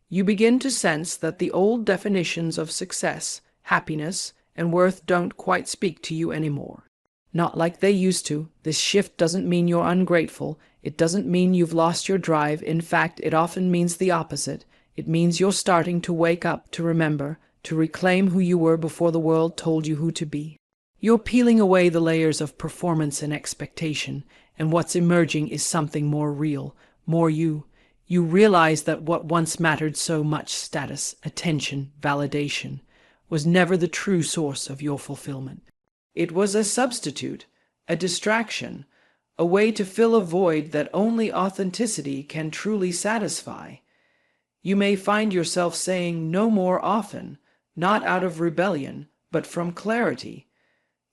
You begin to sense that the old definitions of success, happiness, and worth don't quite speak to you anymore. Not like they used to. This shift doesn't mean you're ungrateful. It doesn't mean you've lost your drive. In fact, it often means the opposite. It means you're starting to wake up, to remember, to reclaim who you were before the world told you who to be. You're peeling away the layers of performance and expectation, and what's emerging is something more real, more you. You realize that what once mattered so much, status, attention, validation, was never the true source of your fulfillment. It was a substitute, a distraction, a way to fill a void that only authenticity can truly satisfy. You may find yourself saying no more often, not out of rebellion, but from clarity.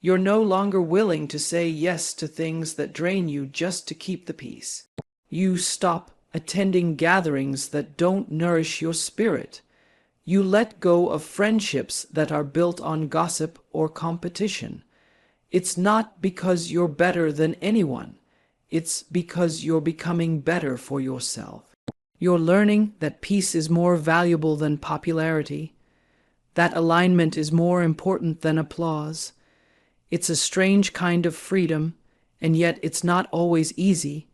You're no longer willing to say yes to things that drain you just to keep the peace. You stop attending gatherings that don't nourish your spirit. You let go of friendships that are built on gossip or competition. It's not because you're better than anyone. It's because you're becoming better for yourself. You're learning that peace is more valuable than popularity. That alignment is more important than applause. It's a strange kind of freedom, and yet it's not always easy.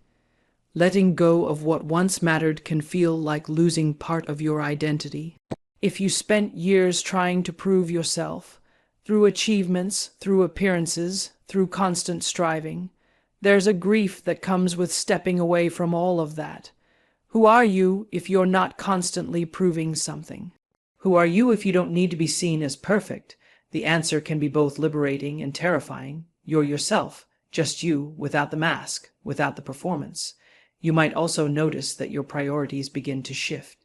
Letting go of what once mattered can feel like losing part of your identity. If you spent years trying to prove yourself, through achievements, through appearances, through constant striving, there's a grief that comes with stepping away from all of that. Who are you if you're not constantly proving something? Who are you if you don't need to be seen as perfect? The answer can be both liberating and terrifying. You're yourself, just you, without the mask, without the performance. You might also notice that your priorities begin to shift.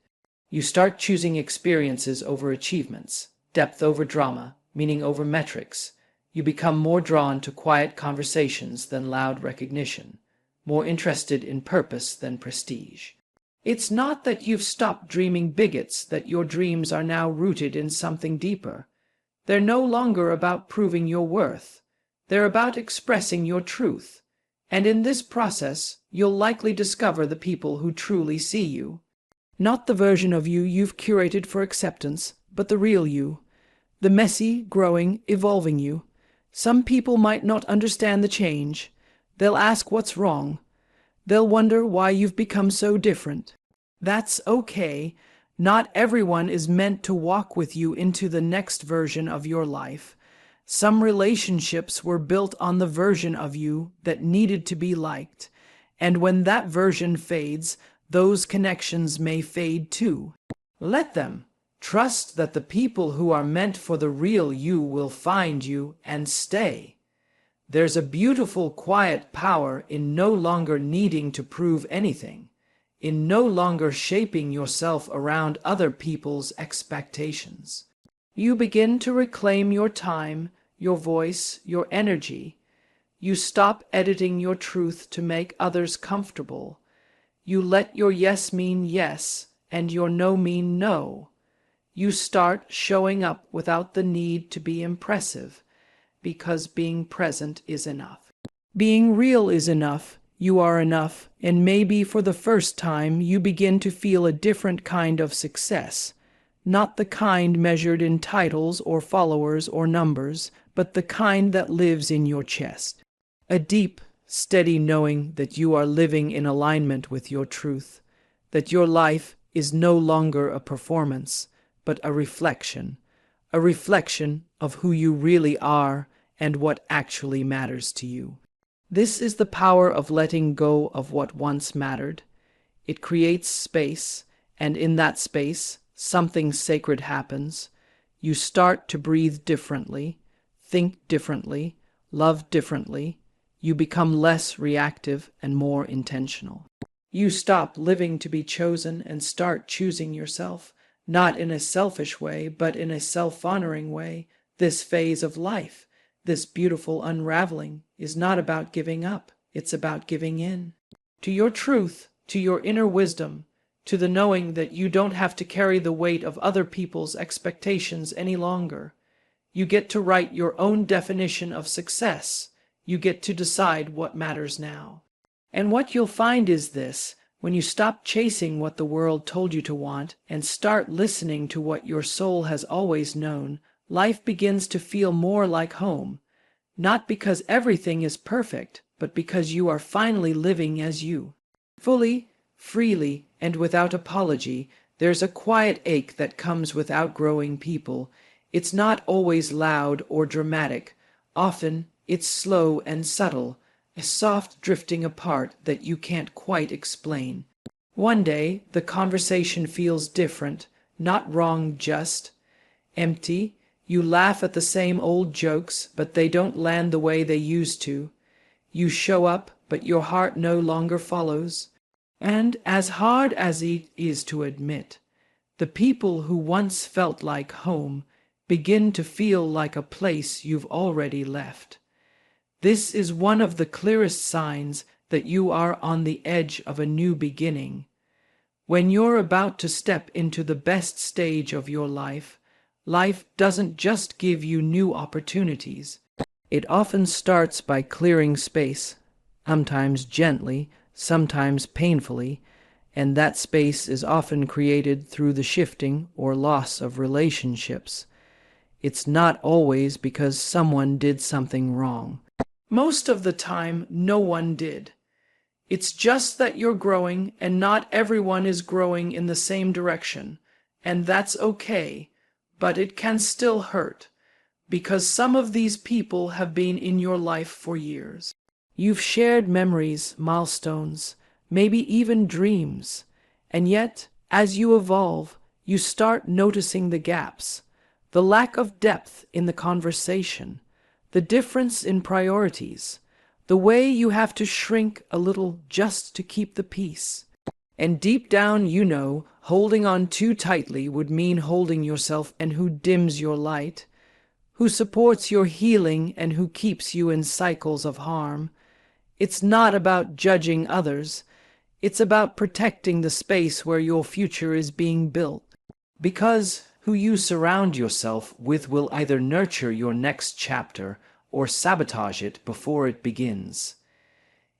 You start choosing experiences over achievements, depth over drama, meaning over metrics. You become more drawn to quiet conversations than loud recognition, more interested in purpose than prestige. It's not that you've stopped dreaming bigots, that your dreams are now rooted in something deeper. They're no longer about proving your worth. They're about expressing your truth. And in this process, you'll likely discover the people who truly see you. Not the version of you you've curated for acceptance, but the real you. The messy, growing, evolving you. Some people might not understand the change. They'll ask what's wrong. They'll wonder why you've become so different. That's okay. Not everyone is meant to walk with you into the next version of your life. Some relationships were built on the version of you that needed to be liked, and when that version fades, those connections may fade too. Let them. Trust that the people who are meant for the real you will find you and stay. There's a beautiful, quiet power in no longer needing to prove anything, in no longer shaping yourself around other people's expectations. You begin to reclaim your time, your voice, your energy. You stop editing your truth to make others comfortable. You let your yes mean yes and your no mean no. You start showing up without the need to be impressive, because being present is enough. Being real is enough. You are enough, and maybe for the first time you begin to feel a different kind of success. Not the kind measured in titles or followers or numbers, but the kind that lives in your chest. A deep, steady knowing that you are living in alignment with your truth, that your life is no longer a performance, but a reflection of who you really are and what actually matters to you. This is the power of letting go of what once mattered. It creates space, and in that space, something sacred happens. You start to breathe differently, think differently, love differently. You become less reactive and more intentional. You stop living to be chosen and start choosing yourself, not in a selfish way, but in a self-honoring way. This phase of life, this beautiful unraveling, is not about giving up. It's about giving in. To your truth, to your inner wisdom, to the knowing that you don't have to carry the weight of other people's expectations any longer. You get to write your own definition of success. You get to decide what matters now. And what you'll find is this: when you stop chasing what the world told you to want and start listening to what your soul has always known, life begins to feel more like home. Not because everything is perfect, but because you are finally living as you. Fully, freely, and without apology. There's a quiet ache that comes with outgrowing people. It's not always loud or dramatic. Often, it's slow and subtle, a soft drifting apart that you can't quite explain. One day, the conversation feels different, not wrong, just empty. You laugh at the same old jokes, but they don't land the way they used to. You show up, but your heart no longer follows. And as hard as it is to admit, the people who once felt like home begin to feel like a place you've already left. This is one of the clearest signs that you are on the edge of a new beginning. When you're about to step into the best stage of your life, life doesn't just give you new opportunities. It often starts by clearing space, sometimes gently, sometimes painfully, and that space is often created through the shifting or loss of relationships. It's not always because someone did something wrong. Most of the time, no one did. It's just that you're growing, and not everyone is growing in the same direction, and that's okay, but it can still hurt, because some of these people have been in your life for years. You've shared memories, milestones, maybe even dreams, and yet, as you evolve, you start noticing the gaps, the lack of depth in the conversation, the difference in priorities, the way you have to shrink a little just to keep the peace. And deep down, you know, holding on too tightly would mean holding yourself, and who dims your light, who supports your healing and who keeps you in cycles of harm. It's not about judging others. It's about protecting the space where your future is being built. Because who you surround yourself with will either nurture your next chapter or sabotage it before it begins.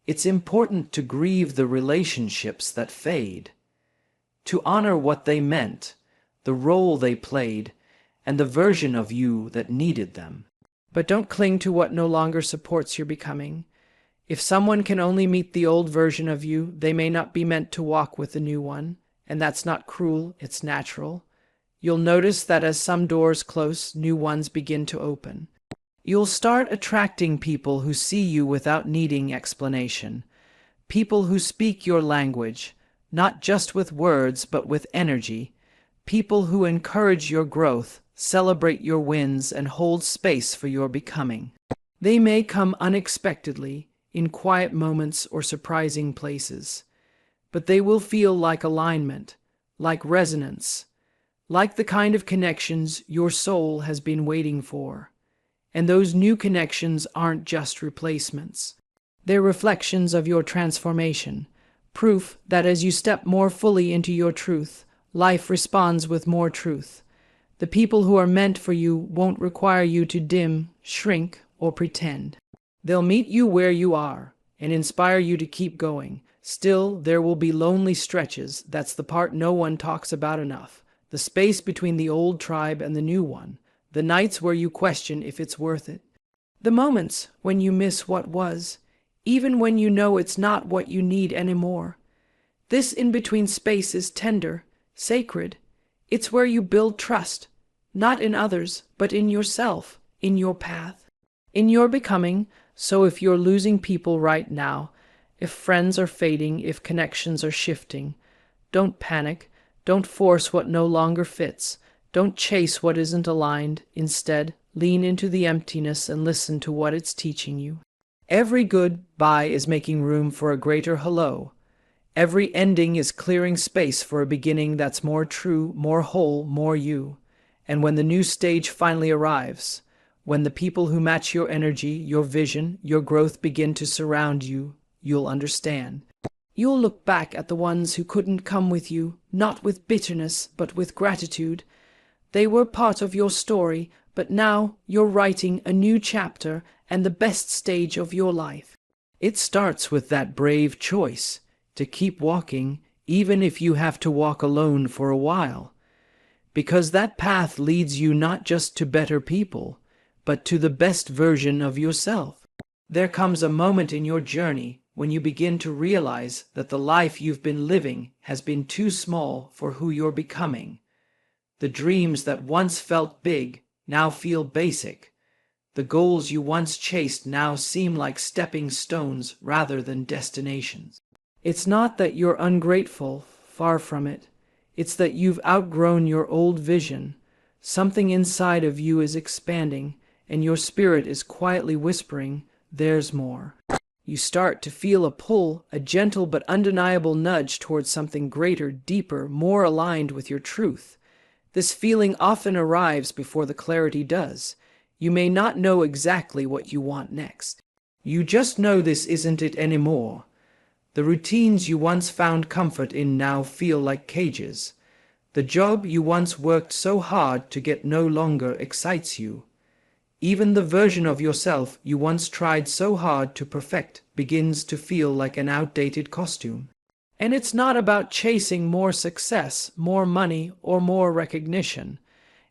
It's important to grieve the relationships that fade, to honor what they meant, the role they played, and the version of you that needed them. But don't cling to what no longer supports your becoming. If someone can only meet the old version of you, they may not be meant to walk with the new one, and that's not cruel, it's natural. You'll notice that as some doors close, new ones begin to open. You'll start attracting people who see you without needing explanation, people who speak your language, not just with words but with energy, people who encourage your growth, celebrate your wins, and hold space for your becoming. They may come unexpectedly, in quiet moments or surprising places, but they will feel like alignment, like resonance, like the kind of connections your soul has been waiting for. And those new connections aren't just replacements. They're reflections of your transformation, proof that as you step more fully into your truth, life responds with more truth. The people who are meant for you won't require you to dim, shrink, or pretend. They'll meet you where you are and inspire you to keep going. Still, there will be lonely stretches. That's the part no one talks about enough. The space between the old tribe and the new one. The nights where you question if it's worth it. The moments when you miss what was, even when you know it's not what you need anymore. This in-between space is tender, sacred. It's where you build trust, not in others, but in yourself, in your path, in your becoming. So if you're losing people right now, if friends are fading, if connections are shifting, don't panic, don't force what no longer fits. Don't chase what isn't aligned. Instead, lean into the emptiness and listen to what it's teaching you. Every goodbye is making room for a greater hello. Every ending is clearing space for a beginning that's more true, more whole, more you. And when the new stage finally arrives, when the people who match your energy, your vision, your growth begin to surround you, you'll understand. You'll look back at the ones who couldn't come with you, not with bitterness, but with gratitude. They were part of your story, but now you're writing a new chapter and the best stage of your life. It starts with that brave choice to keep walking, even if you have to walk alone for a while. Because that path leads you not just to better people, but to the best version of yourself. There comes a moment in your journey when you begin to realize that the life you've been living has been too small for who you're becoming. The dreams that once felt big now feel basic. The goals you once chased now seem like stepping stones rather than destinations. It's not that you're ungrateful, far from it. It's that you've outgrown your old vision. Something inside of you is expanding, and your spirit is quietly whispering, "There's more." You start to feel a pull, a gentle but undeniable nudge towards something greater, deeper, more aligned with your truth. This feeling often arrives before the clarity does. You may not know exactly what you want next. You just know this isn't it anymore. The routines you once found comfort in now feel like cages. The job you once worked so hard to get no longer excites you. Even the version of yourself you once tried so hard to perfect begins to feel like an outdated costume. And it's not about chasing more success, more money, or more recognition.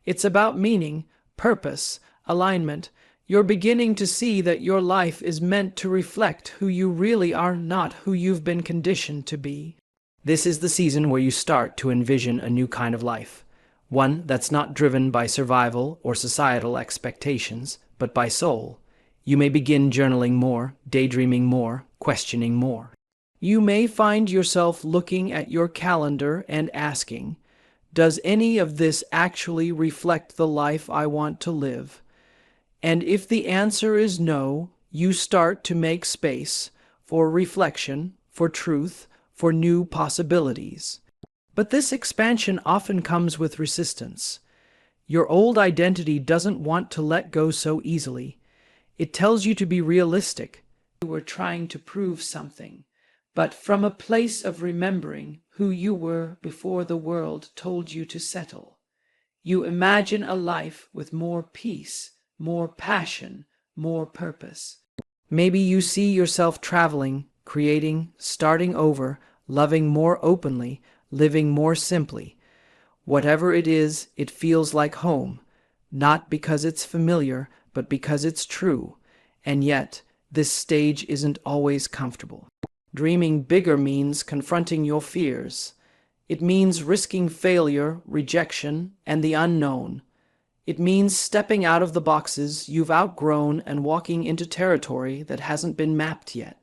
It's about meaning, purpose, alignment. You're beginning to see that your life is meant to reflect who you really are, not who you've been conditioned to be. This is the season where you start to envision a new kind of life. One that's not driven by survival or societal expectations, but by soul. You may begin journaling more, daydreaming more, questioning more. You may find yourself looking at your calendar and asking, does any of this actually reflect the life I want to live? And if the answer is no, you start to make space for reflection, for truth, for new possibilities. But this expansion often comes with resistance. Your old identity doesn't want to let go so easily. It tells you to be realistic. You were trying to prove something, but from a place of remembering who you were before the world told you to settle. You imagine a life with more peace, more passion, more purpose. Maybe you see yourself traveling, creating, starting over, loving more openly, living more simply. Whatever it is, it feels like home, not because it's familiar, but because it's true. And yet, this stage isn't always comfortable. Dreaming bigger means confronting your fears. It means risking failure, rejection, and the unknown. It means stepping out of the boxes you've outgrown and walking into territory that hasn't been mapped yet.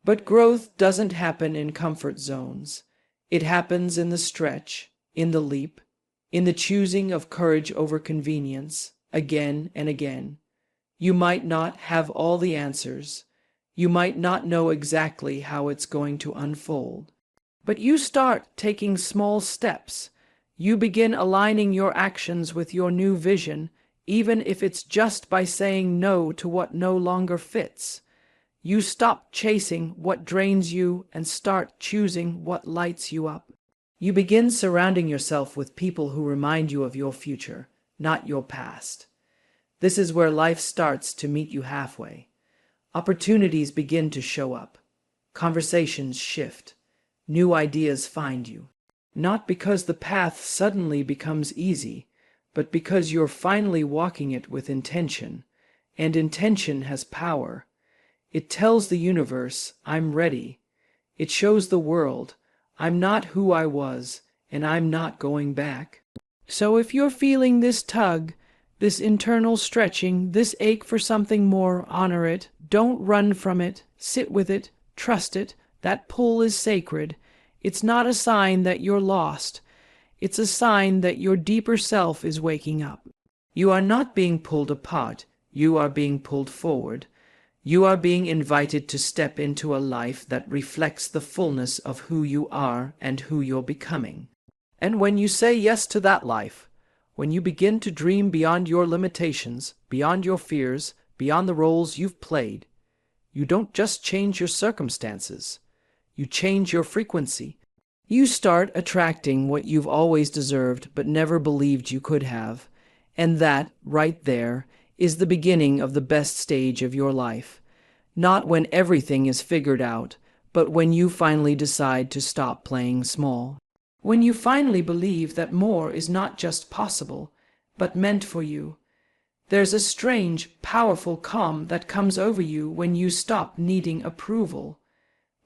But growth doesn't happen in comfort zones. It happens in the stretch, in the leap, in the choosing of courage over convenience, again and again. You might not have all the answers. You might not know exactly how it's going to unfold. But you start taking small steps. You begin aligning your actions with your new vision, even if it's just by saying no to what no longer fits. You stop chasing what drains you and start choosing what lights you up. You begin surrounding yourself with people who remind you of your future, not your past. This is where life starts to meet you halfway. Opportunities begin to show up. Conversations shift. New ideas find you. Not because the path suddenly becomes easy, but because you're finally walking it with intention. And intention has power. It tells the universe, I'm ready. It shows the world, I'm not who I was, and I'm not going back. So if you're feeling this tug, this internal stretching, this ache for something more, honor it. Don't run from it. Sit with it. Trust it. That pull is sacred. It's not a sign that you're lost. It's a sign that your deeper self is waking up. You are not being pulled apart. You are being pulled forward. You are being invited to step into a life that reflects the fullness of who you are and who you're becoming. And when you say yes to that life, when you begin to dream beyond your limitations, beyond your fears, beyond the roles you've played, you don't just change your circumstances. You change your frequency. You start attracting what you've always deserved but never believed you could have. And that, right there, is the beginning of the best stage of your life. Not when everything is figured out, but when you finally decide to stop playing small. When you finally believe that more is not just possible, but meant for you. There's a strange, powerful calm that comes over you when you stop needing approval.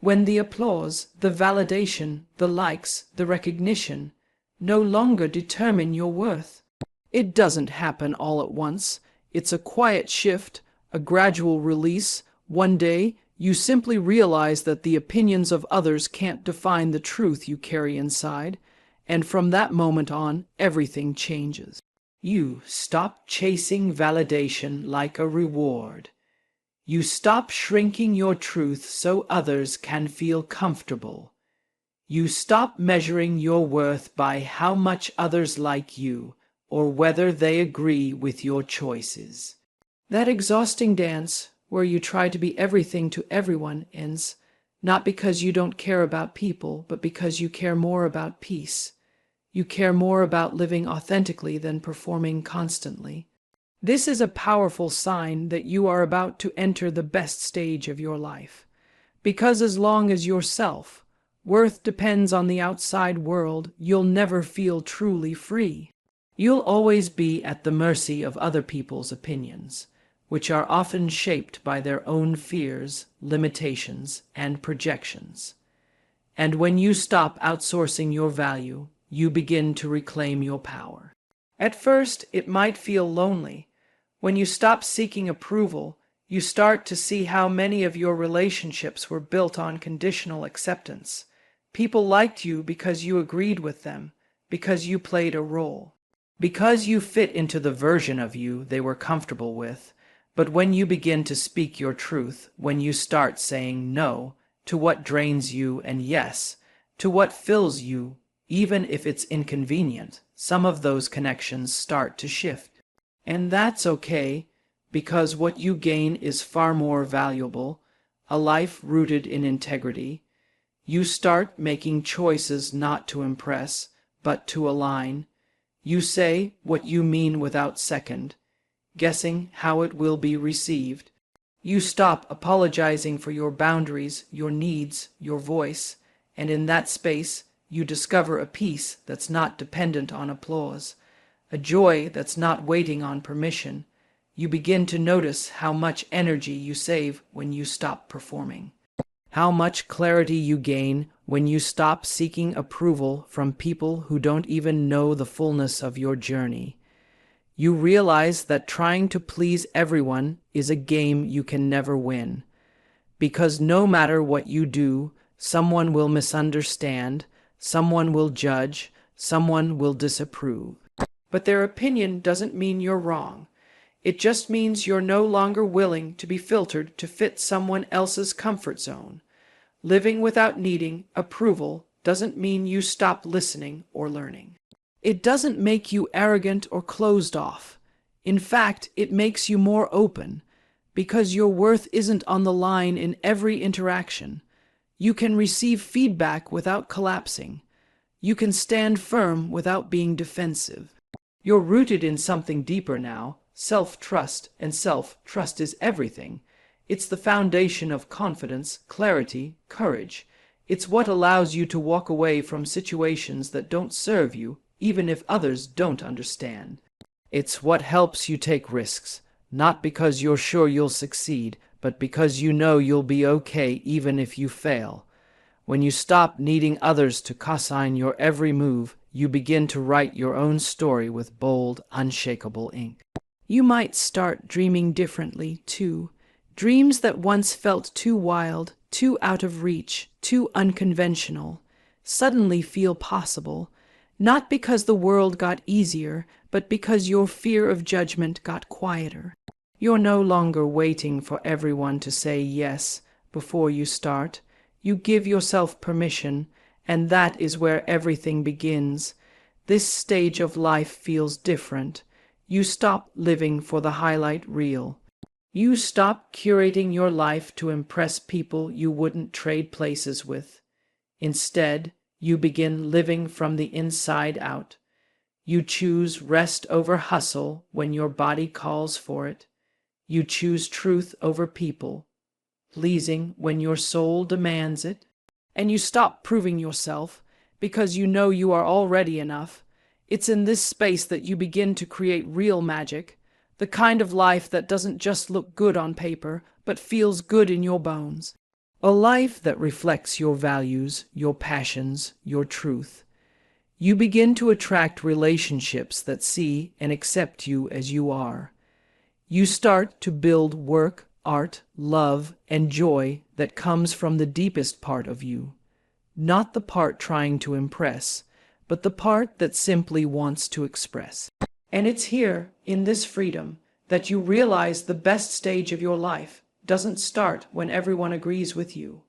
When the applause, the validation, the likes, the recognition no longer determine your worth. It doesn't happen all at once. It's a quiet shift, a gradual release. One day, you simply realize that the opinions of others can't define the truth you carry inside, and from that moment on, everything changes. You stop chasing validation like a reward. You stop shrinking your truth so others can feel comfortable. You stop measuring your worth by how much others like you, or whether they agree with your choices. That exhausting dance, where you try to be everything to everyone, ends, not because you don't care about people, but because you care more about peace. You care more about living authentically than performing constantly. This is a powerful sign that you are about to enter the best stage of your life. Because as long as your self-worth depends on the outside world, you'll never feel truly free. You'll always be at the mercy of other people's opinions, which are often shaped by their own fears, limitations, and projections. And when you stop outsourcing your value, you begin to reclaim your power. At first, it might feel lonely. When you stop seeking approval, you start to see how many of your relationships were built on conditional acceptance. People liked you because you agreed with them, because you played a role, because you fit into the version of you they were comfortable with. But when you begin to speak your truth, when you start saying no to what drains you and yes to what fills you, Even if it's inconvenient, some of those connections start to shift. And that's okay, because what you gain is far more valuable, a life rooted in integrity. You start making choices not to impress, but to align. You say what you mean without second guessing how it will be received. You stop apologizing for your boundaries, your needs, your voice, and in that space you discover a peace that's not dependent on applause, a joy that's not waiting on permission. You begin to notice how much energy you save when you stop performing, how much clarity you gain when you stop seeking approval from people who don't even know the fullness of your journey. You realize that trying to please everyone is a game you can never win, because no matter what you do, someone will misunderstand, someone will judge, someone will disapprove. But their opinion doesn't mean you're wrong. It just means you're no longer willing to be filtered to fit someone else's comfort zone. Living without needing approval doesn't mean you stop listening or learning. It doesn't make you arrogant or closed off. In fact, it makes you more open, because your worth isn't on the line in every interaction. You can receive feedback without collapsing. You can stand firm without being defensive. You're rooted in something deeper now, self-trust, and self-trust is everything. It's the foundation of confidence, clarity, courage. It's what allows you to walk away from situations that don't serve you, even if others don't understand. It's what helps you take risks, not because you're sure you'll succeed, but because you know you'll be okay even if you fail. When you stop needing others to co-sign your every move, you begin to write your own story with bold, unshakable ink. You might start dreaming differently, too. Dreams that once felt too wild, too out of reach, too unconventional, suddenly feel possible. Not because the world got easier, but because your fear of judgment got quieter. You're no longer waiting for everyone to say yes before you start. You give yourself permission, and that is where everything begins. This stage of life feels different. You stop living for the highlight reel. You stop curating your life to impress people you wouldn't trade places with. Instead, you begin living from the inside out. You choose rest over hustle when your body calls for it. You choose truth over people, pleasing when your soul demands it. And you stop proving yourself because you know you are already enough. It's in this space that you begin to create real magic, the kind of life that doesn't just look good on paper, but feels good in your bones. A life that reflects your values, your passions, your truth. You begin to attract relationships that see and accept you as you are. You start to build work, art, love, and joy that comes from the deepest part of you. Not the part trying to impress, but the part that simply wants to express. And it's here, in this freedom, that you realize the best stage of your life doesn't start when everyone agrees with you.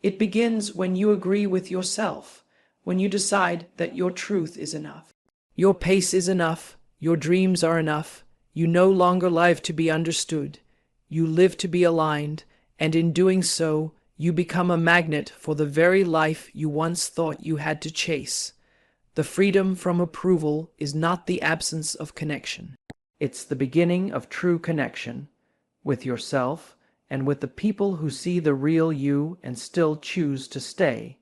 It begins when you agree with yourself, when you decide that your truth is enough. Your pace is enough, your dreams are enough, you no longer live to be understood, you live to be aligned, and in doing so, you become a magnet for the very life you once thought you had to chase. The freedom from approval is not the absence of connection. It's the beginning of true connection with yourself and with the people who see the real you and still choose to stay.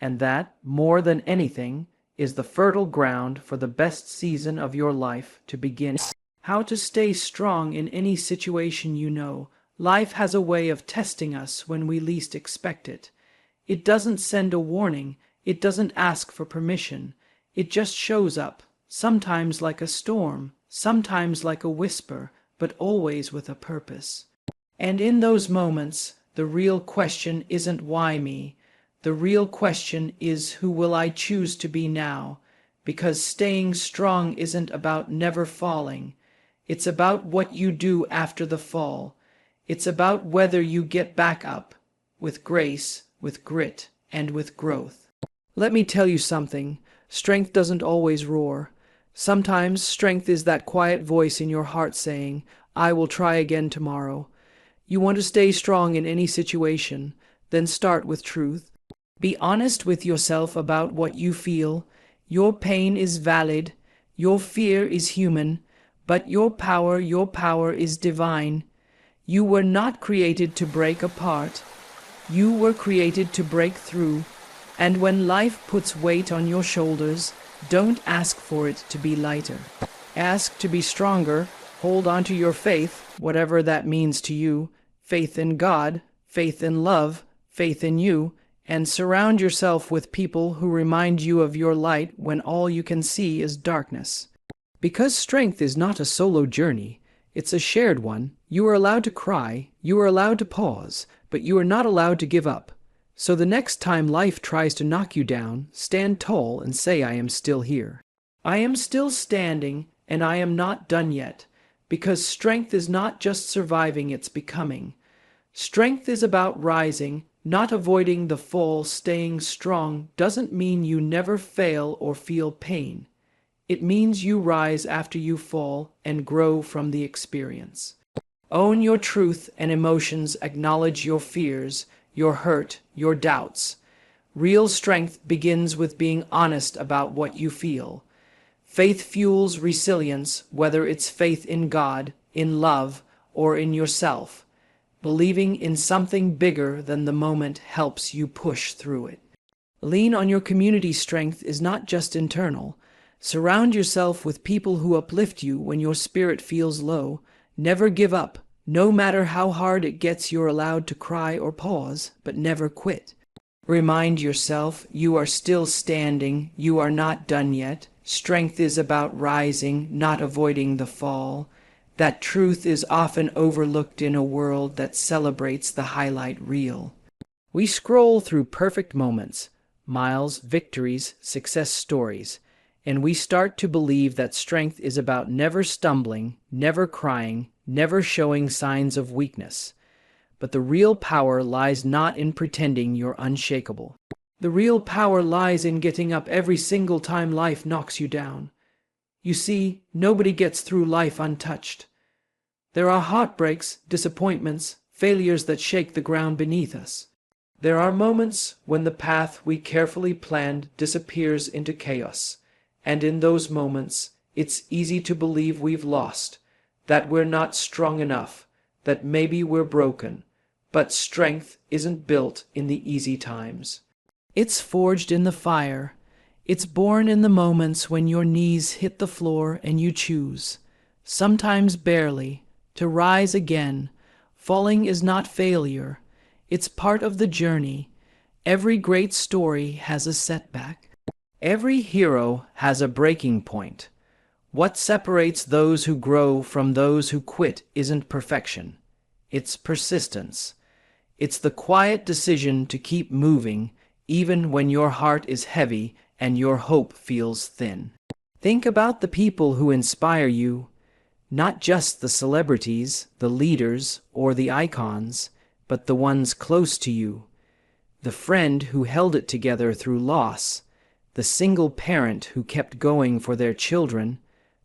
And that, more than anything, is the fertile ground for the best season of your life to begin. How to stay strong in any situation you know. Life has a way of testing us when we least expect it. It doesn't send a warning. It doesn't ask for permission. It just shows up, sometimes like a storm, sometimes like a whisper, but always with a purpose. And in those moments, the real question isn't why me. The real question is who will I choose to be now? Because staying strong isn't about never falling. It's about what you do after the fall. It's about whether you get back up, with grace, with grit, and with growth. Let me tell you something. Strength doesn't always roar. Sometimes strength is that quiet voice in your heart saying, I will try again tomorrow. You want to stay strong in any situation, then start with truth. Be honest with yourself about what you feel. Your pain is valid. Your fear is human. But your power is divine. You were not created to break apart. You were created to break through. And when life puts weight on your shoulders, don't ask for it to be lighter. Ask to be stronger. Hold on to your faith, whatever that means to you. Faith in God, faith in love, faith in you, and surround yourself with people who remind you of your light when all you can see is darkness. Because strength is not a solo journey, it's a shared one. You are allowed to cry, you are allowed to pause, but you are not allowed to give up. So the next time life tries to knock you down, stand tall and say, I am still here. I am still standing, and I am not done yet, because strength is not just surviving, it's becoming. Strength is about rising, not avoiding the fall. Staying strong doesn't mean you never fail or feel pain. It means you rise after you fall and grow from the experience. Own your truth and emotions, acknowledge your fears, your hurt, your doubts. Real strength begins with being honest about what you feel. Faith fuels resilience, whether it's faith in God, in love, or in yourself. Believing in something bigger than the moment helps you push through it. Lean on your community. Strength is not just internal. Surround yourself with people who uplift you when your spirit feels low. Never give up. No matter how hard it gets, you're allowed to cry or pause, but never quit. Remind yourself you are still standing, you are not done yet. Strength is about rising, not avoiding the fall. That truth is often overlooked in a world that celebrates the highlight reel. We scroll through perfect moments, miles, victories, success stories, and we start to believe that strength is about never stumbling, never crying, never showing signs of weakness. But the real power lies not in pretending you're unshakable. The real power lies in getting up every single time life knocks you down. You see, nobody gets through life untouched. There are heartbreaks, disappointments, failures that shake the ground beneath us. There are moments when the path we carefully planned disappears into chaos. And in those moments, it's easy to believe we've lost, that we're not strong enough, that maybe we're broken. But strength isn't built in the easy times. It's forged in the fire. It's born in the moments when your knees hit the floor and you choose, sometimes barely, to rise again. Falling is not failure. It's part of the journey. Every great story has a setback. Every hero has a breaking point. What separates those who grow from those who quit isn't perfection. It's persistence. It's the quiet decision to keep moving, even when your heart is heavy and your hope feels thin. Think about the people who inspire you, not just the celebrities, the leaders, or the icons, but the ones close to you. The friend who held it together through loss, the single parent who kept going for their children,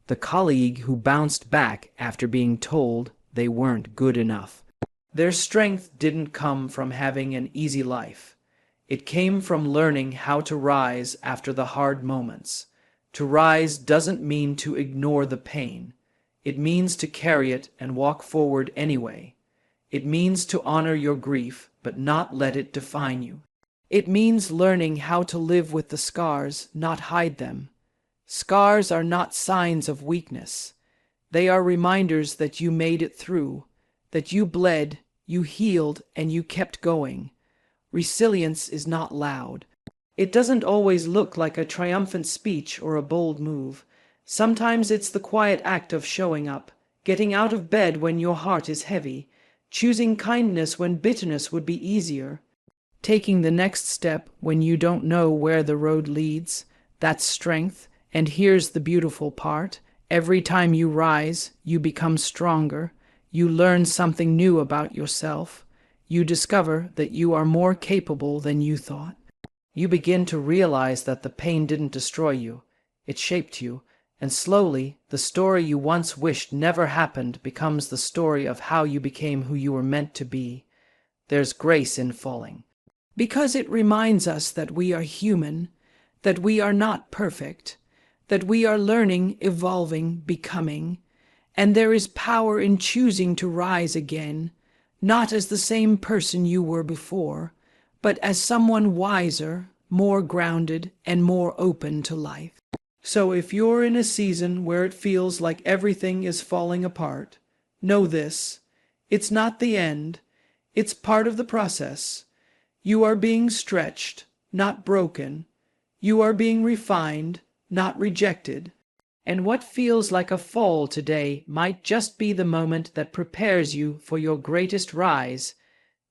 the colleague who bounced back after being told they weren't good enough. Their strength didn't come from having an easy life. It came from learning how to rise after the hard moments. To rise doesn't mean to ignore the pain. It means to carry it and walk forward anyway. It means to honor your grief, but not let it define you. It means learning how to live with the scars, not hide them. Scars are not signs of weakness. They are reminders that you made it through, that you bled, you healed, and you kept going. Resilience is not loud. It doesn't always look like a triumphant speech or a bold move. Sometimes it's the quiet act of showing up, getting out of bed when your heart is heavy, choosing kindness when bitterness would be easier, taking the next step when you don't know where the road leads. That's strength. And here's the beautiful part. Every time you rise, you become stronger. You learn something new about yourself. You discover that you are more capable than you thought. You begin to realize that the pain didn't destroy you, it shaped you, and slowly the story you once wished never happened becomes the story of how you became who you were meant to be. There's grace in falling, because it reminds us that we are human, that we are not perfect, that we are learning, evolving, becoming, and there is power in choosing to rise again, not as the same person you were before, but as someone wiser, more grounded, and more open to life. So if you're in a season where it feels like everything is falling apart, know this: it's not the end, it's part of the process. You are being stretched, not broken. You are being refined, not rejected. And what feels like a fall today might just be the moment that prepares you for your greatest rise.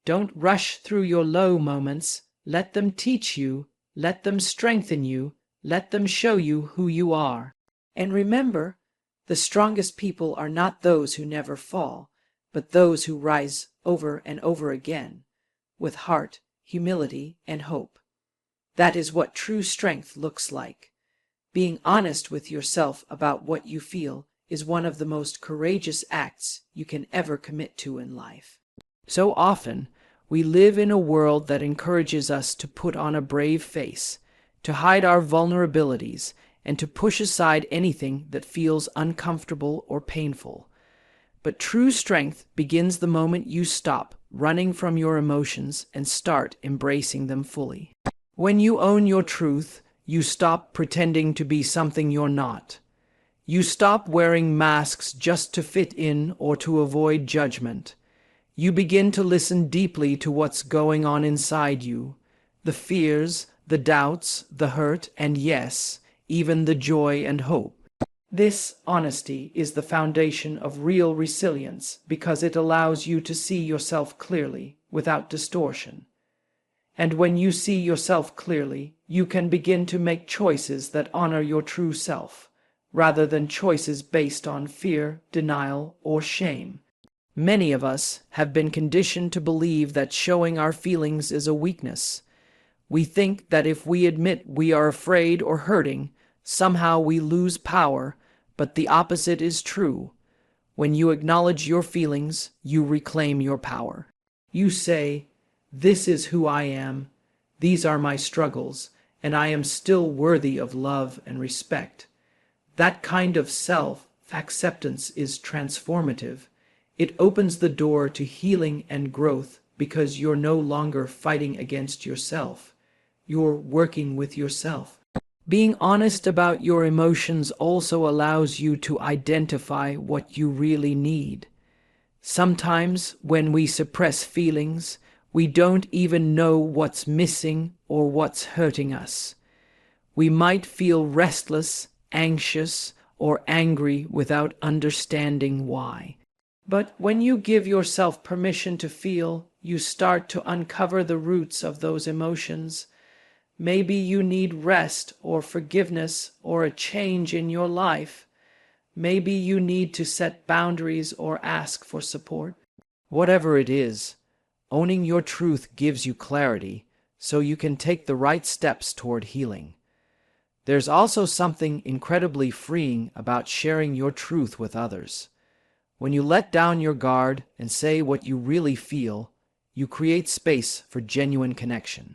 Don't rush through your low moments. Let them teach you. Let them strengthen you. Let them show you who you are. And remember, the strongest people are not those who never fall, but those who rise over and over again, with heart, humility, and hope. That is what true strength looks like. Being honest with yourself about what you feel is one of the most courageous acts you can ever commit to in life. So often, we live in a world that encourages us to put on a brave face, to hide our vulnerabilities, and to push aside anything that feels uncomfortable or painful. But true strength begins the moment you stop running from your emotions and start embracing them fully. When you own your truth, you stop pretending to be something you're not. You stop wearing masks just to fit in or to avoid judgment. You begin to listen deeply to what's going on inside you, the fears, the doubts, the hurt, and yes, even the joy and hope. This honesty is the foundation of real resilience because it allows you to see yourself clearly, without distortion. And when you see yourself clearly, you can begin to make choices that honor your true self, rather than choices based on fear, denial, or shame. Many of us have been conditioned to believe that showing our feelings is a weakness. We think that if we admit we are afraid or hurting, somehow we lose power, but the opposite is true. When you acknowledge your feelings, you reclaim your power. You say, "This is who I am, these are my struggles, and I am still worthy of love and respect." That kind of self-acceptance is transformative. It opens the door to healing and growth because you're no longer fighting against yourself. You're working with yourself. Being honest about your emotions also allows you to identify what you really need. Sometimes when we suppress feelings, we don't even know what's missing or what's hurting us. We might feel restless, anxious, or angry without understanding why. But when you give yourself permission to feel, you start to uncover the roots of those emotions. Maybe you need rest or forgiveness or a change in your life. Maybe you need to set boundaries or ask for support. Whatever it is, owning your truth gives you clarity so you can take the right steps toward healing. There's also something incredibly freeing about sharing your truth with others. When you let down your guard and say what you really feel, you create space for genuine connection.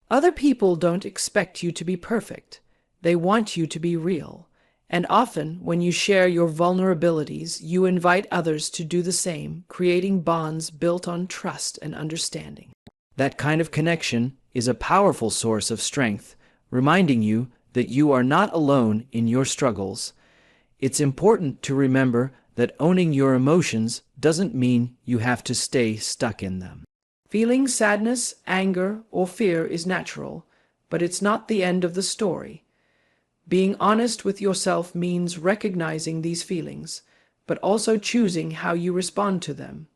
Other people don't expect you to be perfect. They want you to be real. And often, when you share your vulnerabilities, you invite others to do the same, creating bonds built on trust and understanding. That kind of connection is a powerful source of strength, reminding you that you are not alone in your struggles. It's important to remember that owning your emotions doesn't mean you have to stay stuck in them. Feeling sadness, anger, or fear is natural, but it's not the end of the story. Being honest with yourself means recognizing these feelings, but also choosing how you respond to them.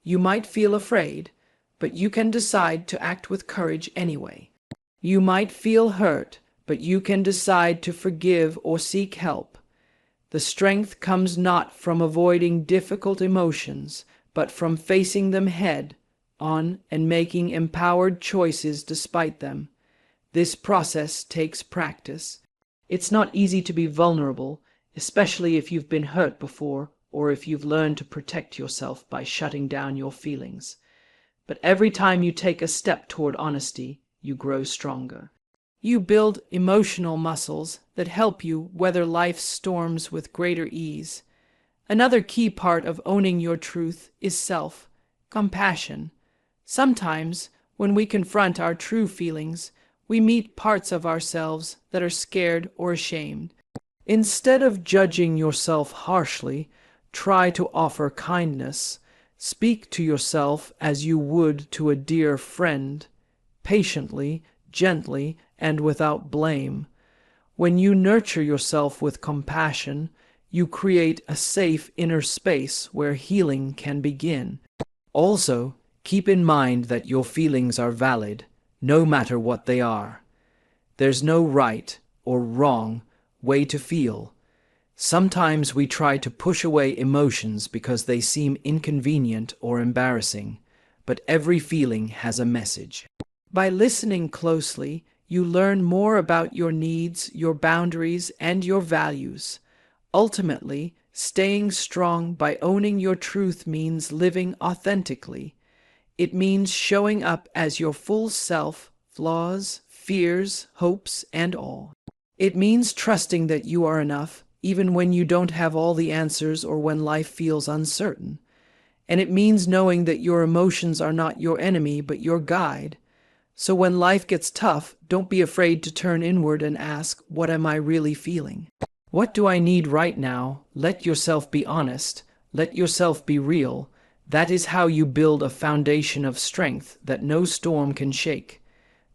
You might feel afraid, but you can decide to act with courage anyway. You might feel hurt, but you can decide to forgive or seek help. The strength comes not from avoiding difficult emotions, but from facing them head on and making empowered choices despite them. This process takes practice. It's not easy to be vulnerable, especially if you've been hurt before or if you've learned to protect yourself by shutting down your feelings. But every time you take a step toward honesty, you grow stronger. You build emotional muscles that help you weather life's storms with greater ease. Another key part of owning your truth is self-compassion. Sometimes, when we confront our true feelings, we meet parts of ourselves that are scared or ashamed. Instead of judging yourself harshly, try to offer kindness. Speak to yourself as you would to a dear friend, patiently, gently, and without blame. When you nurture yourself with compassion, you create a safe inner space where healing can begin. Also, keep in mind that your feelings are valid, no matter what they are. There's no right or wrong way to feel. Sometimes we try to push away emotions because they seem inconvenient or embarrassing, but every feeling has a message. By listening closely, you learn more about your needs, your boundaries, and your values. Ultimately, staying strong by owning your truth means living authentically. It means showing up as your full self, flaws, fears, hopes, and all. It means trusting that you are enough, even when you don't have all the answers or when life feels uncertain. And it means knowing that your emotions are not your enemy, but your guide. So when life gets tough, don't be afraid to turn inward and ask, what am I really feeling? What do I need right now? Let yourself be honest. Let yourself be real. That is how you build a foundation of strength that no storm can shake.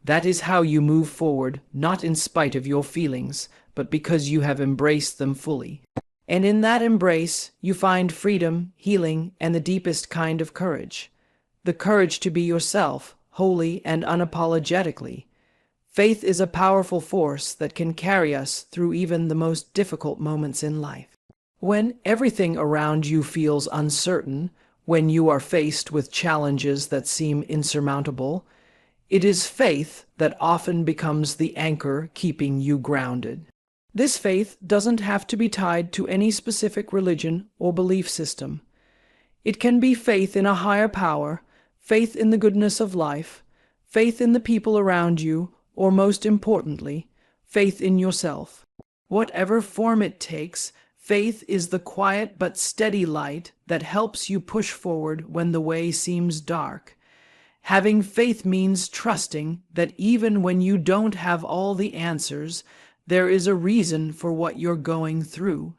That is how you move forward, not in spite of your feelings, but because you have embraced them fully. And in that embrace, you find freedom, healing, and the deepest kind of courage. The courage to be yourself, wholly and unapologetically. Faith is a powerful force that can carry us through even the most difficult moments in life. When everything around you feels uncertain, when you are faced with challenges that seem insurmountable, it is faith that often becomes the anchor keeping you grounded. This faith doesn't have to be tied to any specific religion or belief system. It can be faith in a higher power, faith in the goodness of life, faith in the people around you, or most importantly, faith in yourself. Whatever form it takes, faith is the quiet but steady light that helps you push forward when the way seems dark. Having faith means trusting that even when you don't have all the answers, there is a reason for what you're going through.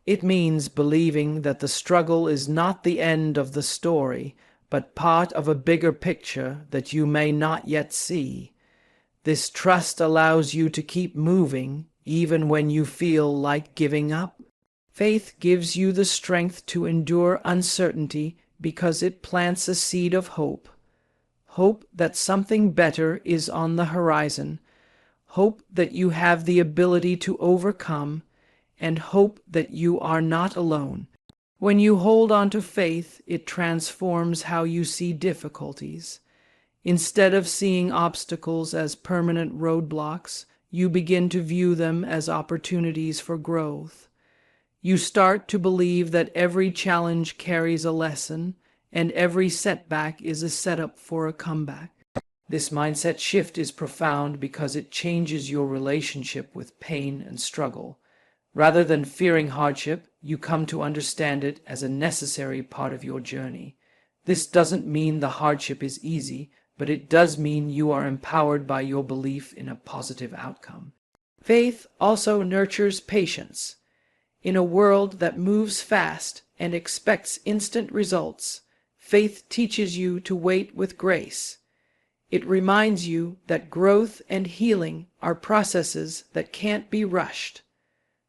It means believing that the struggle is not the end of the story, but part of a bigger picture that you may not yet see. This trust allows you to keep moving, even when you feel like giving up. Faith gives you the strength to endure uncertainty because it plants a seed of hope. Hope that something better is on the horizon. Hope that you have the ability to overcome, and hope that you are not alone. When you hold on to faith, it transforms how you see difficulties. Instead of seeing obstacles as permanent roadblocks, you begin to view them as opportunities for growth. You start to believe that every challenge carries a lesson, and every setback is a setup for a comeback. This mindset shift is profound because it changes your relationship with pain and struggle. Rather than fearing hardship, you come to understand it as a necessary part of your journey. This doesn't mean the hardship is easy, but it does mean you are empowered by your belief in a positive outcome. Faith also nurtures patience. In a world that moves fast and expects instant results, faith teaches you to wait with grace. It reminds you that growth and healing are processes that can't be rushed.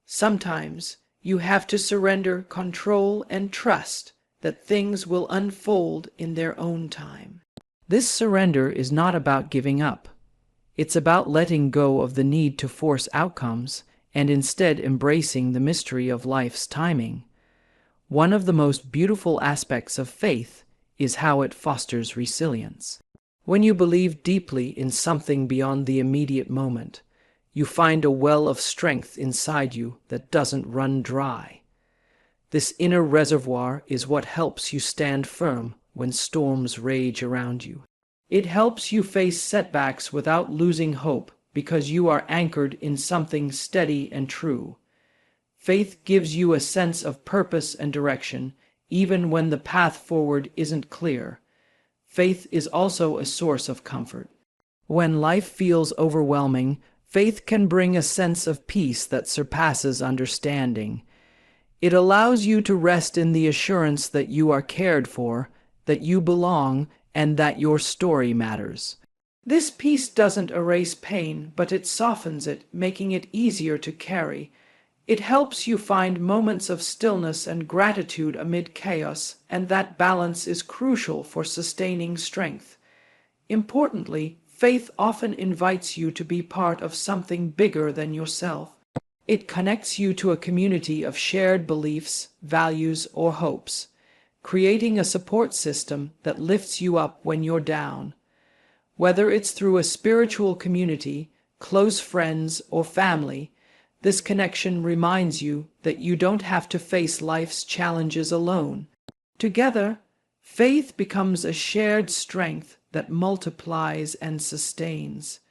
Sometimes you have to surrender control and trust that things will unfold in their own time. This surrender is not about giving up. It's about letting go of the need to force outcomes and instead embracing the mystery of life's timing. One of the most beautiful aspects of faith is how it fosters resilience. When you believe deeply in something beyond the immediate moment, you find a well of strength inside you that doesn't run dry. This inner reservoir is what helps you stand firm when storms rage around you. It helps you face setbacks without losing hope because you are anchored in something steady and true. Faith gives you a sense of purpose and direction, even when the path forward isn't clear. Faith is also a source of comfort. When life feels overwhelming, faith can bring a sense of peace that surpasses understanding. It allows you to rest in the assurance that you are cared for, that you belong, and that your story matters. This peace doesn't erase pain, but it softens it, making it easier to carry. It helps you find moments of stillness and gratitude amid chaos, and that balance is crucial for sustaining strength. Importantly, faith often invites you to be part of something bigger than yourself. It connects you to a community of shared beliefs, values, or hopes, creating a support system that lifts you up when you're down. Whether it's through a spiritual community, close friends, or family, this connection reminds you that you don't have to face life's challenges alone. Together, faith becomes a shared strength that multiplies and sustains.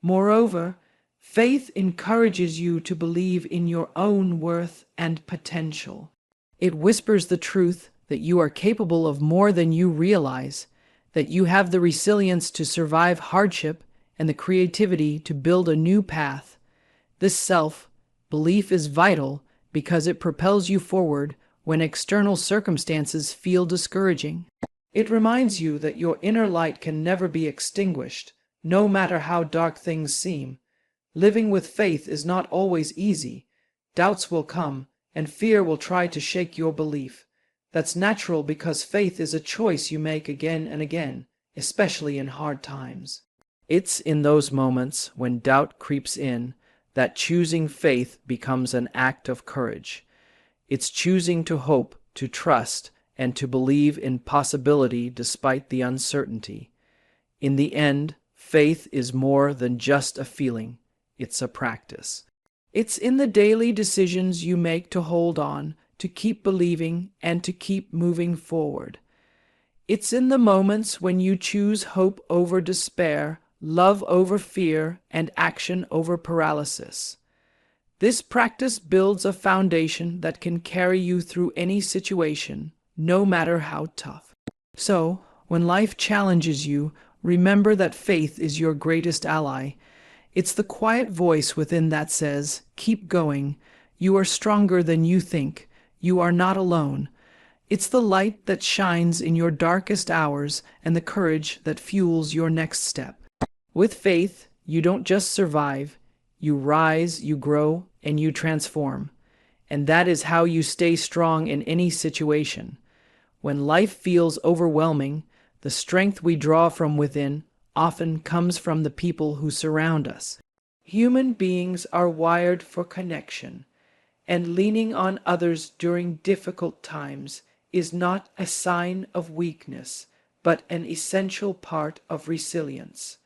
Moreover, faith encourages you to believe in your own worth and potential. It whispers the truth that you are capable of more than you realize, that you have the resilience to survive hardship and the creativity to build a new path. This self-belief is vital because it propels you forward when external circumstances feel discouraging. It reminds you that your inner light can never be extinguished, no matter how dark things seem. Living with faith is not always easy. Doubts will come, and fear will try to shake your belief. That's natural because faith is a choice you make again and again, especially in hard times. It's in those moments when doubt creeps in that choosing faith becomes an act of courage. It's choosing to hope, to trust, and to believe in possibility despite the uncertainty. In the end, faith is more than just a feeling, it's a practice. It's in the daily decisions you make to hold on, to keep believing, and to keep moving forward. It's in the moments when you choose hope over despair, love over fear, and action over paralysis. This practice builds a foundation that can carry you through any situation, no matter how tough. So, when life challenges you, remember that faith is your greatest ally. It's the quiet voice within that says, "Keep going. You are stronger than you think. You are not alone." It's the light that shines in your darkest hours and the courage that fuels your next step. With faith, you don't just survive, you rise, you grow, and you transform. And that is how you stay strong in any situation. When life feels overwhelming, the strength we draw from within often comes from the people who surround us. Human beings are wired for connection, and leaning on others during difficult times is not a sign of weakness, but an essential part of resilience.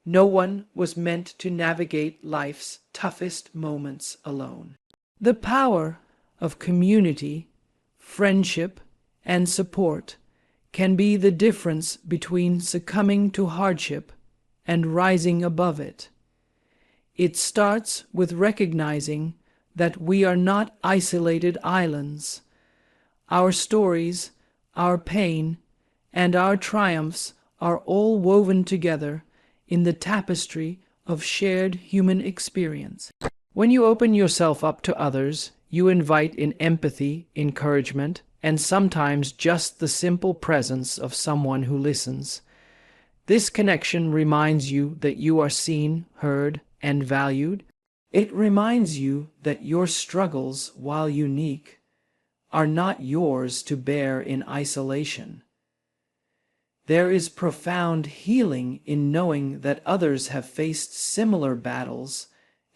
No one was meant to navigate life's toughest moments alone. The power of community, friendship, and support can be the difference between succumbing to hardship and rising above it. It starts with recognizing that we are not isolated islands. Our stories, our pain, and our triumphs are all woven together in the tapestry of shared human experience. When you open yourself up to others, you invite in empathy, encouragement, and sometimes just the simple presence of someone who listens. This connection reminds you that you are seen, heard, and valued. It reminds you that your struggles, while unique, are not yours to bear in isolation. There is profound healing in knowing that others have faced similar battles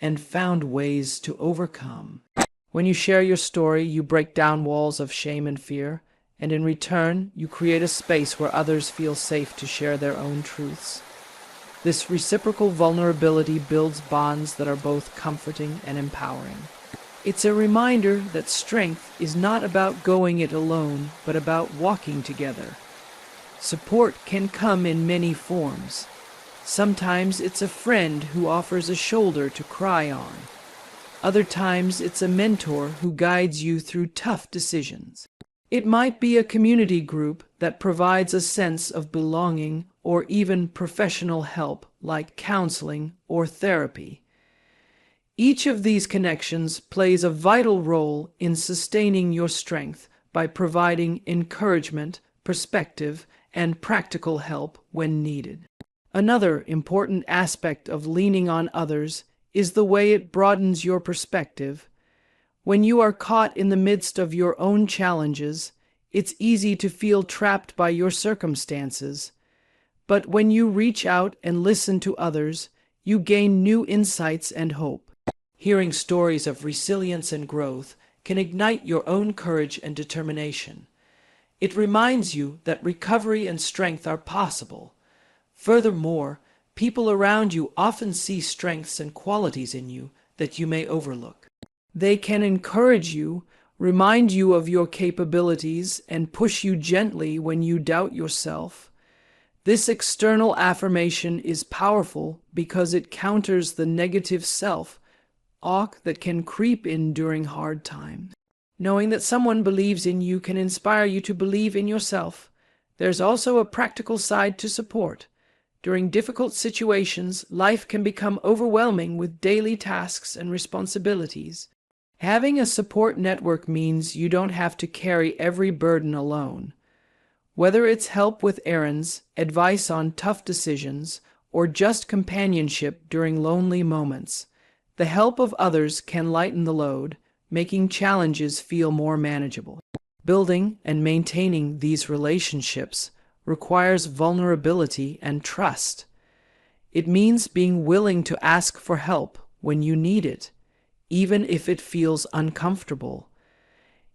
and found ways to overcome. When you share your story, you break down walls of shame and fear, and in return, you create a space where others feel safe to share their own truths. This reciprocal vulnerability builds bonds that are both comforting and empowering. It's a reminder that strength is not about going it alone, but about walking together. Support can come in many forms. Sometimes it's a friend who offers a shoulder to cry on. Other times it's a mentor who guides you through tough decisions. It might be a community group that provides a sense of belonging, or even professional help like counseling or therapy. Each of these connections plays a vital role in sustaining your strength by providing encouragement, perspective, and practical help when needed. Another important aspect of leaning on others is the way it broadens your perspective. When you are caught in the midst of your own challenges, it's easy to feel trapped by your circumstances. But when you reach out and listen to others, you gain new insights and hope. Hearing stories of resilience and growth can ignite your own courage and determination. It reminds you that recovery and strength are possible. Furthermore, people around you often see strengths and qualities in you that you may overlook. They can encourage you, remind you of your capabilities, and push you gently when you doubt yourself. This external affirmation is powerful because it counters the negative self-talk that can creep in during hard times. Knowing that someone believes in you can inspire you to believe in yourself. There's also a practical side to support. During difficult situations, life can become overwhelming with daily tasks and responsibilities. Having a support network means you don't have to carry every burden alone. Whether it's help with errands, advice on tough decisions, or just companionship during lonely moments, the help of others can lighten the load, making challenges feel more manageable. Building and maintaining these relationships requires vulnerability and trust. It means being willing to ask for help when you need it, even if it feels uncomfortable.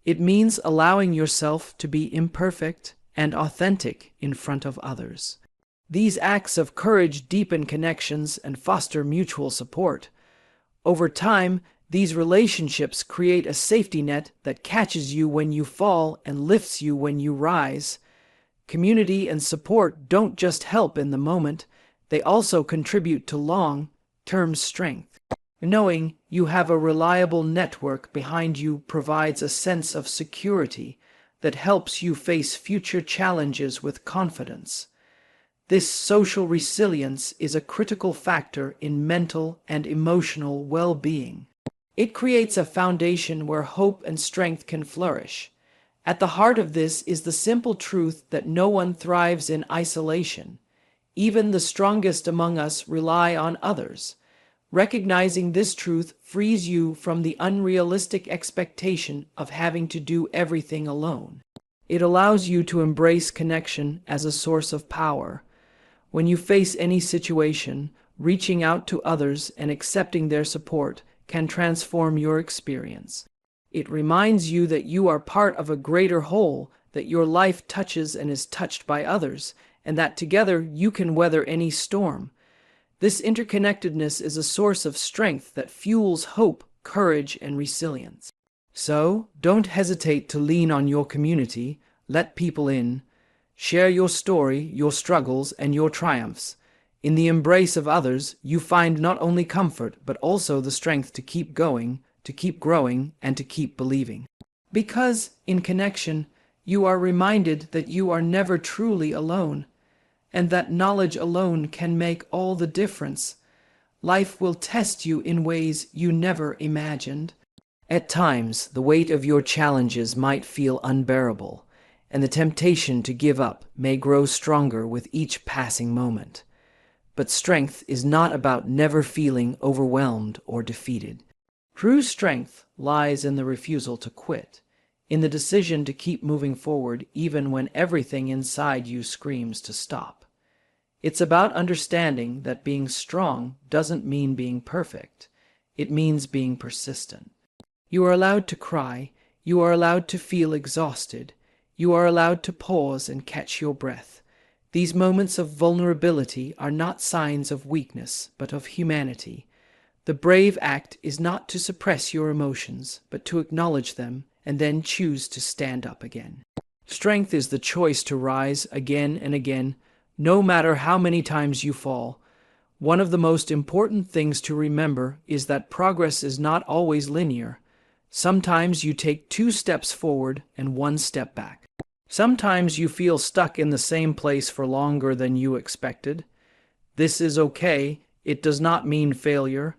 It means allowing yourself to be imperfect and authentic in front of others. These acts of courage deepen connections and foster mutual support. Over time, these relationships create a safety net that catches you when you fall and lifts you when you rise. Community and support don't just help in the moment, they also contribute to long-term strength. Knowing you have a reliable network behind you provides a sense of security that helps you face future challenges with confidence. This social resilience is a critical factor in mental and emotional well-being. It creates a foundation where hope and strength can flourish. At the heart of this is the simple truth that no one thrives in isolation. Even the strongest among us rely on others. Recognizing this truth frees you from the unrealistic expectation of having to do everything alone. It allows you to embrace connection as a source of power. When you face any situation, reaching out to others and accepting their support can transform your experience. It reminds you that you are part of a greater whole, that your life touches and is touched by others, and that together you can weather any storm. This interconnectedness is a source of strength that fuels hope, courage, and resilience. So, don't hesitate to lean on your community, let people in. Share your story, your struggles, and your triumphs. In the embrace of others, you find not only comfort, but also the strength to keep going, to keep growing, and to keep believing. Because, in connection, you are reminded that you are never truly alone, and that knowledge alone can make all the difference. Life will test you in ways you never imagined. At times, the weight of your challenges might feel unbearable, and the temptation to give up may grow stronger with each passing moment. But strength is not about never feeling overwhelmed or defeated. True strength lies in the refusal to quit, in the decision to keep moving forward even when everything inside you screams to stop. It's about understanding that being strong doesn't mean being perfect. It means being persistent. You are allowed to cry. You are allowed to feel exhausted. You are allowed to pause and catch your breath. These moments of vulnerability are not signs of weakness, but of humanity. The brave act is not to suppress your emotions, but to acknowledge them and then choose to stand up again. Strength is the choice to rise again and again, no matter how many times you fall. One of the most important things to remember is that progress is not always linear. Sometimes you take 2 steps forward and 1 step back. Sometimes you feel stuck in the same place for longer than you expected. This is okay. It does not mean failure.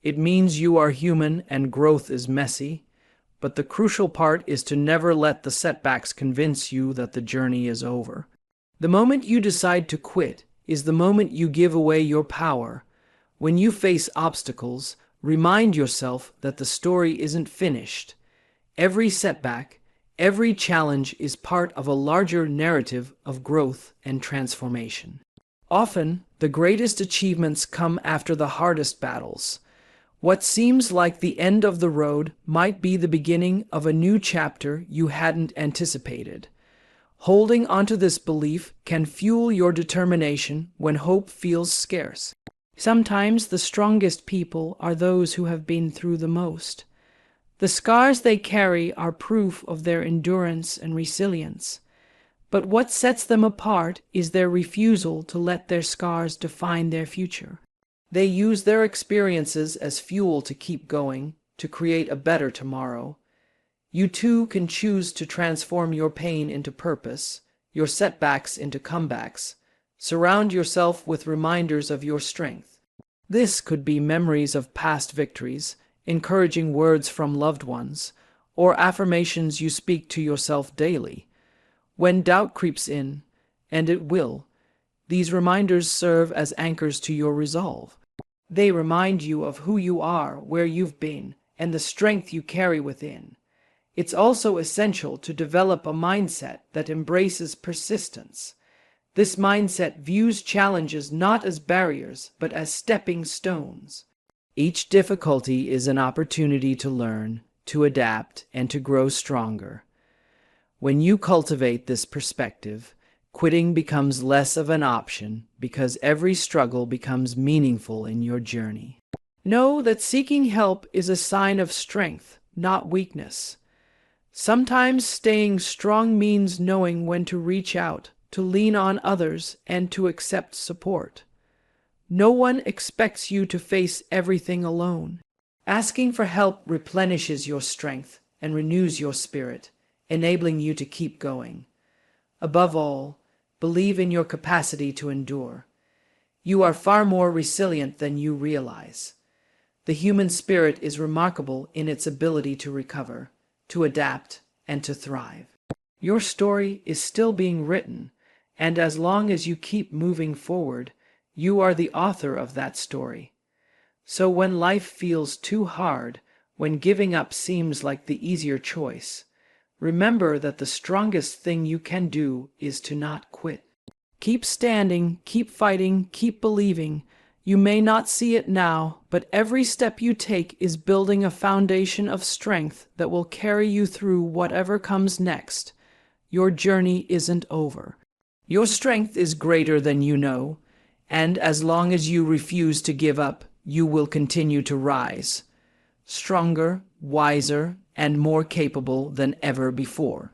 It means you are human and growth is messy. But the crucial part is to never let the setbacks convince you that the journey is over. The moment you decide to quit is the moment you give away your power. When you face obstacles, remind yourself that the story isn't finished. Every setback, every challenge is part of a larger narrative of growth and transformation. Often, the greatest achievements come after the hardest battles. What seems like the end of the road might be the beginning of a new chapter you hadn't anticipated. Holding onto this belief can fuel your determination when hope feels scarce. Sometimes the strongest people are those who have been through the most. The scars they carry are proof of their endurance and resilience. But what sets them apart is their refusal to let their scars define their future. They use their experiences as fuel to keep going, to create a better tomorrow. You too can choose to transform your pain into purpose, your setbacks into comebacks. Surround yourself with reminders of your strength. This could be memories of past victories, encouraging words from loved ones, or affirmations you speak to yourself daily. When doubt creeps in, and it will, these reminders serve as anchors to your resolve. They remind you of who you are, where you've been, and the strength you carry within. It's also essential to develop a mindset that embraces persistence. This mindset views challenges not as barriers, but as stepping stones. Each difficulty is an opportunity to learn, to adapt, and to grow stronger. When you cultivate this perspective, quitting becomes less of an option because every struggle becomes meaningful in your journey. Know that seeking help is a sign of strength, not weakness. Sometimes staying strong means knowing when to reach out, to lean on others, and to accept support. No one expects you to face everything alone. Asking for help replenishes your strength and renews your spirit, enabling you to keep going. Above all, believe in your capacity to endure. You are far more resilient than you realize. The human spirit is remarkable in its ability to recover, to adapt, and to thrive. Your story is still being written, and as long as you keep moving forward, you are the author of that story. So when life feels too hard, when giving up seems like the easier choice, remember that the strongest thing you can do is to not quit. Keep standing, keep fighting, keep believing. You may not see it now, but every step you take is building a foundation of strength that will carry you through whatever comes next. Your journey isn't over. Your strength is greater than you know, and as long as you refuse to give up, you will continue to rise, stronger, wiser, and more capable than ever before.